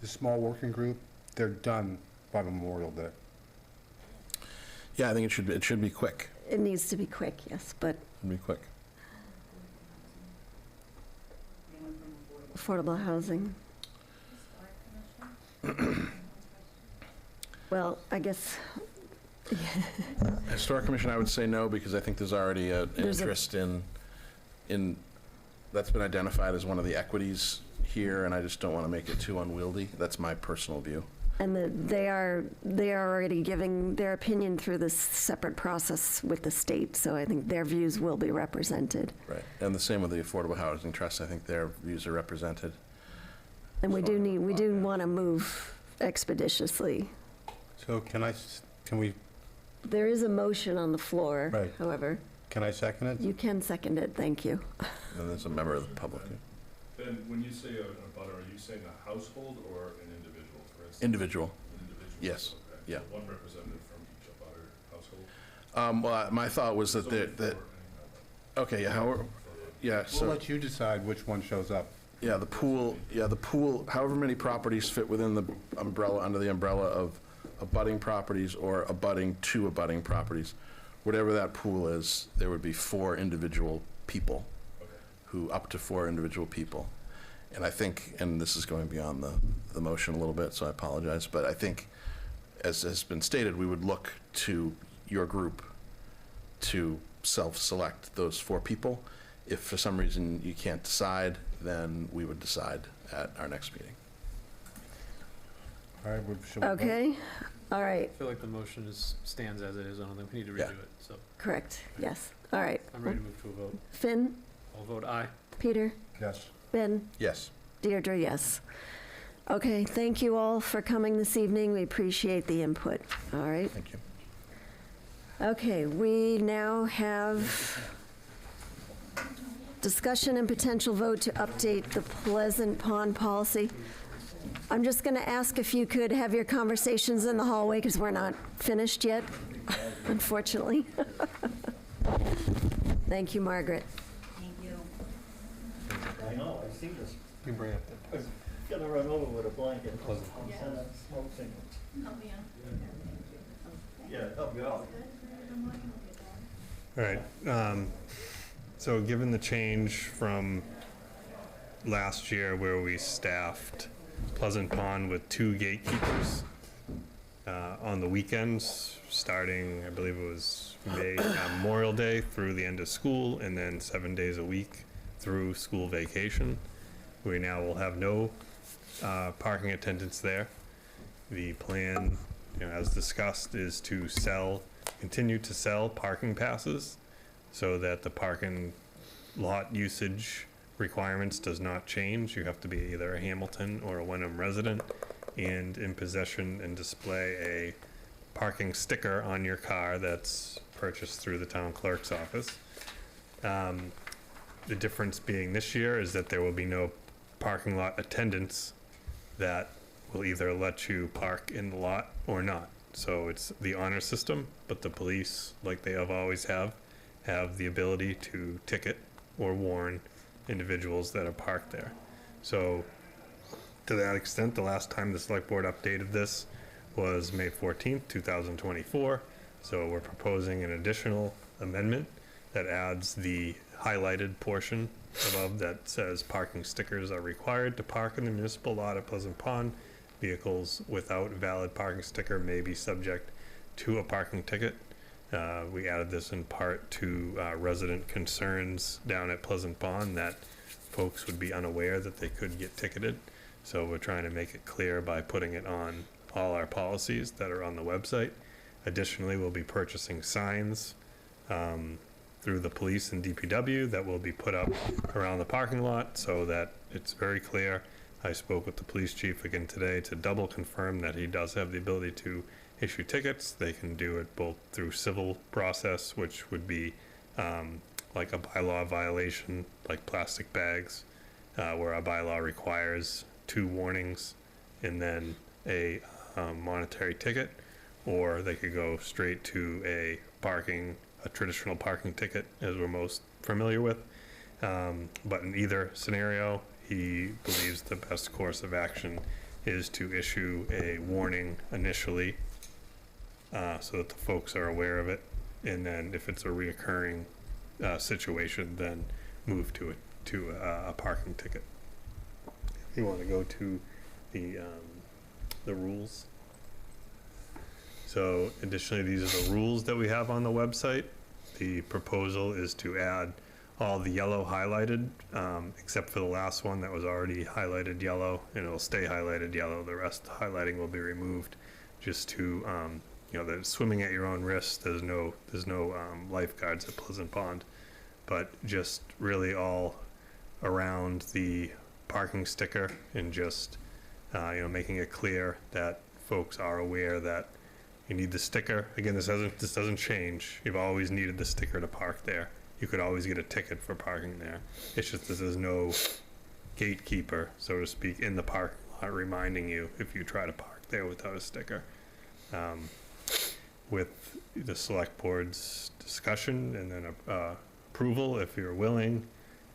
the small working group, they're done by Memorial Day. Yeah, I think it should be quick. It needs to be quick, yes, but It'd be quick. affordable housing. Well, I guess, Historic Commission, I would say no, because I think there's already an There's a- interest in, that's been identified as one of the equities here, and I just don't want to make it too unwieldy. That's my personal view. and they are already giving their opinion through this separate process with the state, so I think their views will be represented. Right. And the same with the Affordable Housing Trust. I think their views are represented. And we do want to move expeditiously. So can we There is a motion on the floor, Right. however. Can I second it? You can second it, thank you. And there's a member of the public. Ben, when you say a butter, are you saying a household or an individual, for instance? Individual. An individual? Yes. Okay. Yeah. So one representative from each butter household? Well, my thought was that, okay, yeah, however, yeah, We'll so, let you decide which one shows up. yeah, the pool, however many properties fit within the umbrella, under the umbrella of abutting properties or abutting to abutting properties, whatever that pool is, there would be 4 individual people, up to 4 individual people. And I think, and this is going beyond the motion a little bit, so I apologize, but I think, as has been stated, we would look to your group to self-select those 4 people. If for some reason you can't decide, then we would decide at our next meeting. All right, should we vote? Okay, all right, I feel like the motion stands as it is. I don't think we need to Yeah. redo it, so correct, yes. All right. I'm ready to move to a vote. Finn, I'll vote aye. Peter, Yes. Ben, Yes. Deirdre, yes. Okay, thank you all for coming this evening. We appreciate the input. All right. Thank you. Okay, we now have discussion and potential vote to update the Pleasant Pond policy. I'm just going to ask if you could have your conversations in the hallway because we're not finished yet, unfortunately. Thank you, Margaret. Thank you. I know, I see this. You bring up I was gonna run over with a blanket. Send a smoke signal. Help me out. Yeah, help you out. All right, so given the change from last year where we staffed Pleasant Pond with 2 gatekeepers on the weekends, starting, I believe it was Memorial Day through the end of school, and then 7 days a week through school vacation. We now will have no parking attendants there. The plan, as discussed, is to continue to sell parking passes so that the parking lot usage requirements does not change. You have to be either a Hamilton or a Wenham resident and in possession and display a parking sticker on your car that's purchased through the town clerk's office. The difference being this year is that there will be no parking lot attendants that will either let you park in the lot or not. So it's the honor system, but the police, like they always have the ability to ticket or warn individuals that are parked there. So to that extent, the last time the select board updated this was May 14th, 2024. So we're proposing an additional amendment that adds the highlighted portion above that says parking stickers are required to park in the municipal lot at Pleasant Pond. Vehicles without valid parking sticker may be subject to a parking ticket. We added this in part to resident concerns down at Pleasant Pond that folks would be unaware that they could get ticketed. So we're trying to make it clear by putting it on all our policies that are on the website. Additionally, we'll be purchasing signs through the police and DPW that will be put up around the parking lot so that it's very clear. I spoke with the police chief again today to double confirm that he does have the ability to issue tickets. They can do it both through civil process, which would be like a bylaw violation, like plastic bags, where a bylaw requires 2 warnings and then a monetary ticket, or they could go straight to a traditional parking ticket, as we're most familiar with. But in either scenario, he believes the best course of action is to issue a warning initially so that the folks are aware of it. And then if it's a reoccurring situation, then move to a parking ticket. You want to go to the rules. So additionally, these are the rules that we have on the website. The proposal is to add all the yellow highlighted, except for the last one that was already highlighted yellow, and it'll stay highlighted yellow. The rest highlighting will be removed, just to, the swimming at your own risk. There's no lifeguards at Pleasant Pond, but just really all around the parking sticker, and just, making it clear that folks are aware that You need the sticker. Again, this doesn't change. You've always needed the sticker to park there. You could always get a ticket for parking there. It's just that there's no gatekeeper, so to speak, in the parking lot reminding you if you try to park there without a sticker. With the select board's discussion and then approval, if you're willing,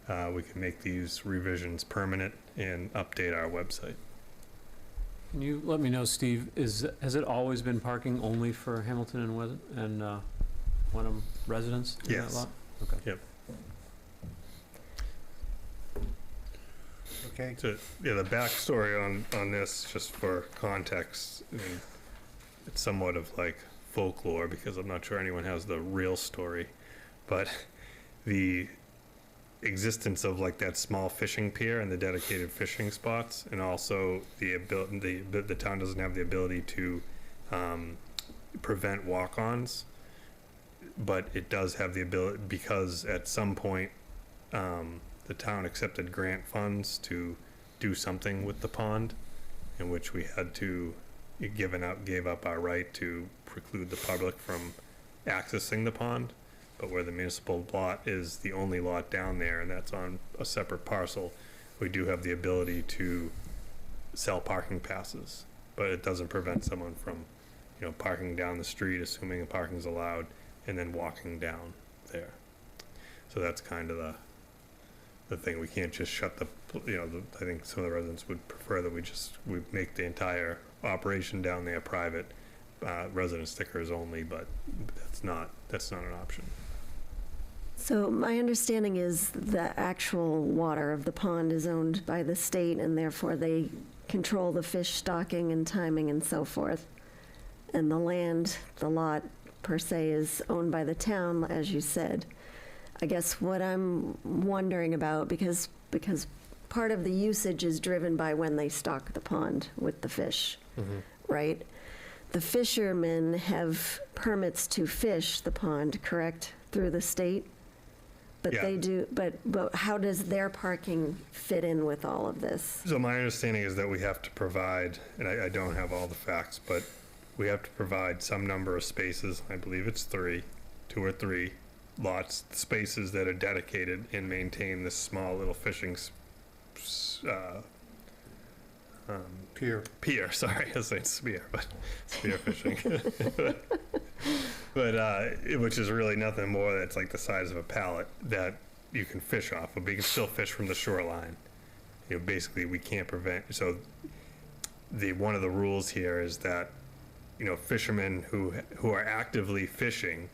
we can make these revisions permanent and update our website. Can you let me know, Steve, has it always been parking only for Hamilton and Wenham residents in that Yes. lot? Okay. Yep. Okay. So, yeah, the backstory on this, just for context, I mean, it's somewhat of like folklore because I'm not sure anyone has the real story, but the existence of like that small fishing pier and the dedicated fishing spots, and also the town doesn't have the ability to prevent walk-ons, but it does have the ability, because at some point the town accepted grant funds to do something with the pond, in which we had to gave up our right to preclude the public from accessing the pond. But where the municipal lot is the only lot down there, and that's on a separate parcel, we do have the ability to sell parking passes. But it doesn't prevent someone from, parking down the street, assuming parking's allowed, and then walking down there. So that's kind of the thing. We can't just shut I think some of the residents would prefer that we make the entire operation down there private, resident stickers only, but that's not an option. So my understanding is the actual water of the pond is owned by the state, and therefore they control the fish stocking and timing and so forth. And the land, the lot per se, is owned by the town, as you said. I guess what I'm wondering about, because part of the usage is driven by when they stock the pond with the fish, right? The fishermen have permits to fish the pond, correct, through the state? But Yeah. they do, but how does their parking fit in with all of this? So my understanding is that we have to provide, and I don't have all the facts, but we have to provide some number of spaces, I believe it's 2 or 3 lots, spaces that are dedicated and maintain this small little fishing pier, sorry, I was saying spear, but spear fishing. But which is really nothing more, that's like the size of a pallet that you can fish off, but you can still fish from the shoreline. Basically we can't prevent, so one of the rules here is that, fishermen who are actively fishing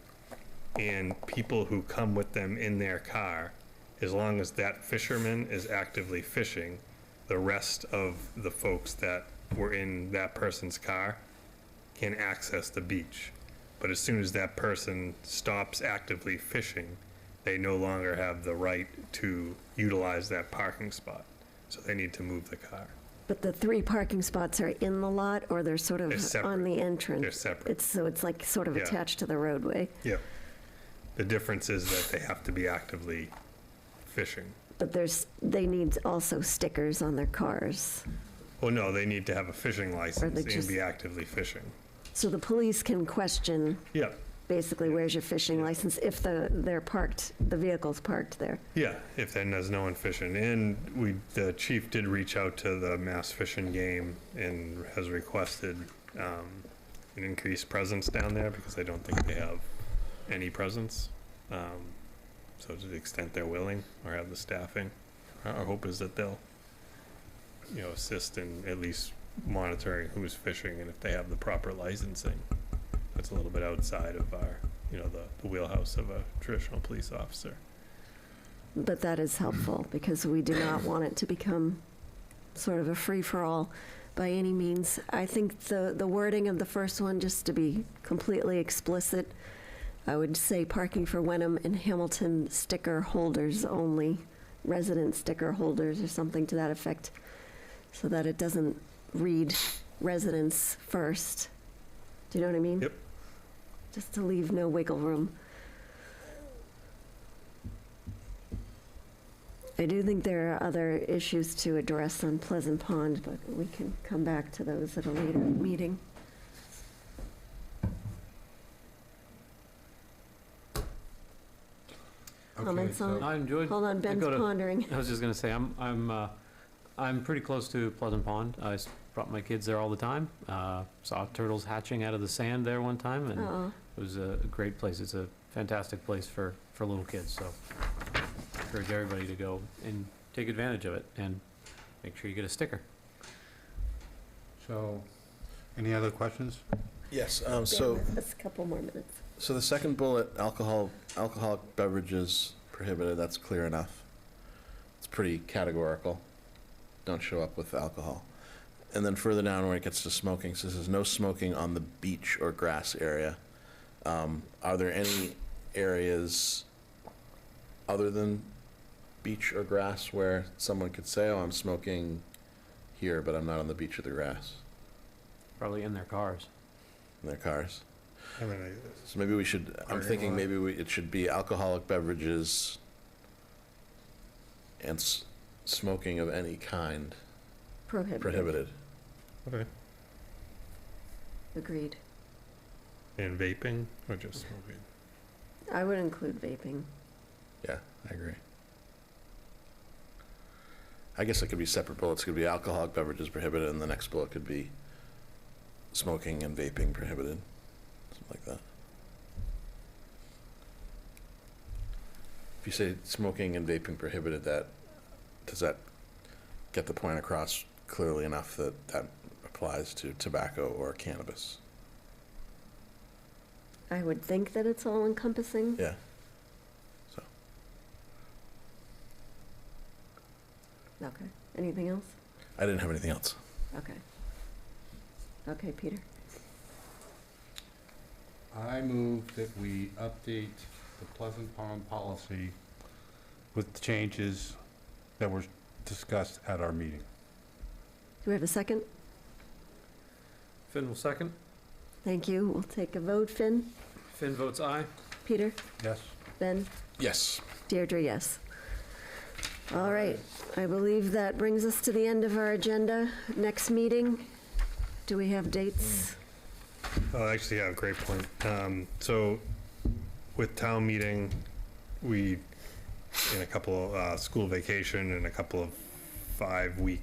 and people who come with them in their car, as long as that fisherman is actively fishing, the rest of the folks that were in that person's car can access the beach. But as soon as that person stops actively fishing, they no longer have the right to utilize that parking spot. So they need to move the car. But the 3 parking spots are in the lot, or they're sort of They're separate. on the entrance? They're separate. So it's like sort of Yeah. attached to the roadway. Yep. The difference is that they have to be actively fishing. But they need also stickers on their cars. Well, no, they need to have a fishing license and just- be actively fishing. So the police can question, Yeah. basically, where's your fishing license, if the vehicle's parked there. Yeah, if then there's no one fishing. And the chief did reach out to the Mass Fishing Game and has requested an increased presence down there because I don't think they have any presence. So to the extent they're willing or have the staffing, our hope is that they'll, assist in at least monitoring who's fishing and if they have the proper licensing. That's a little bit outside of our, the wheelhouse of a traditional police officer. But that is helpful, because we do not want it to become sort of a free-for-all by any means. I think the wording of the first one, just to be completely explicit, I would say parking for Wenham and Hamilton sticker holders only, resident sticker holders or something to that effect, so that it doesn't read residents first. Do you know what I mean? Yep. Just to leave no wiggle room. I do think there are other issues to address on Pleasant Pond, but we can come back to those at a later meeting. comments on? I enjoyed. Hold on, I Ben's go to- pondering. I was just gonna say, I'm pretty close to Pleasant Pond. Brought my kids there all the time. Saw turtles hatching out of the sand there one time, and Oh, it was a great place. It's a fantastic place for little kids, so encourage everybody to go and take advantage of it, and make sure you get a sticker. So, any other questions? Yes, just a couple more minutes. So the second bullet, alcoholic beverages prohibited, that's clear enough. It's pretty categorical. Don't show up with alcohol. And then further down where it gets to smoking, so it says no smoking on the beach or grass area. Are there any areas other than beach or grass where someone could say, oh, I'm smoking here, but I'm not on the beach or the grass? Probably in their cars. In their cars. I mean, So maybe we should, I'm thinking maybe it should be alcoholic beverages and smoking of any kind prohibited. Okay. Agreed. And vaping or just smoking? I would include vaping. Yeah, I agree. I guess it could be separate bullets. It could be alcoholic beverages prohibited, and the next bullet could be smoking and vaping prohibited. Something like that. If you say smoking and vaping prohibited, does that get the point across clearly enough that that applies to tobacco or cannabis? I would think that it's all encompassing. Yeah. So. Okay. Anything else? I didn't have anything else. Okay. Okay, Peter. I move that we update the Pleasant Pond policy with the changes that were discussed at our meeting. Do we have a second? Finn will second. Thank you. We'll take a vote. Finn? Finn votes aye. Peter? Yes. Ben? Yes. Deirdre, yes. All right. I believe that brings us to the end of our agenda. Next meeting, do we have dates? Oh, actually, yeah, great point. So with town meeting, we, in a couple of school vacation and a couple of 5-week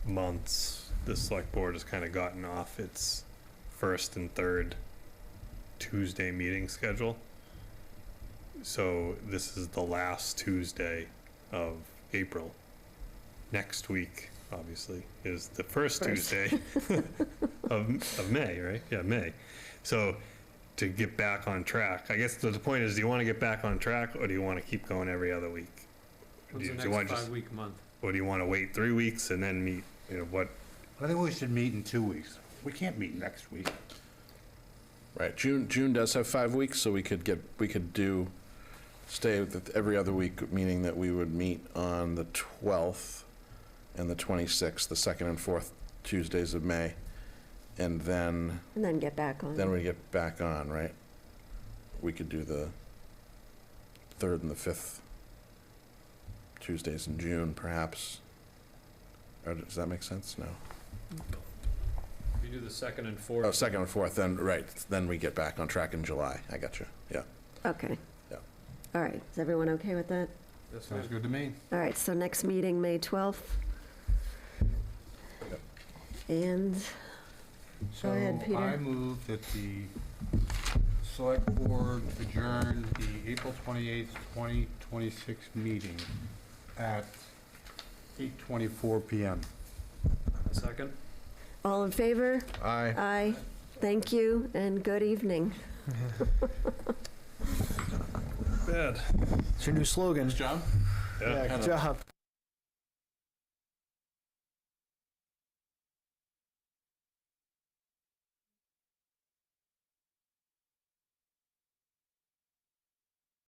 months, the select board has kind of gotten off its first and third Tuesday meeting schedule. So this is the last Tuesday of April. Next week, obviously, is the first Tuesday of May, right? Yeah, May. So to get back on track, I guess the point is, do you want to get back on track, or do you want to keep going every other week? What's the Do you want next just- 5-week month? Or do you want to wait 3 weeks and then meet, what? I think we should meet in 2 weeks. We can't meet next week. Right. June does have 5 weeks, so we could stay with every other week, meaning that we would meet on the 12th and the 26th, the second and fourth Tuesdays of May, and then Get back on. we get back on, right? We could do the third and the fifth Tuesdays in June, perhaps. Or does that make sense? No. If you do the second and fourth. Oh, second and fourth, then, right, then we get back on track in July. I got you. Yeah. Okay. Yeah. All right. Is everyone okay with that? That Sounds good to me. All right. So next meeting, May 12th. And So Go ahead, Peter. I move that the select board adjourn the April 28th, 2026 meeting at 8:24 PM. Second. all in favor? Aye. Aye. Thank you and good evening. Bad. It's your new slogan. John? Yeah, good job.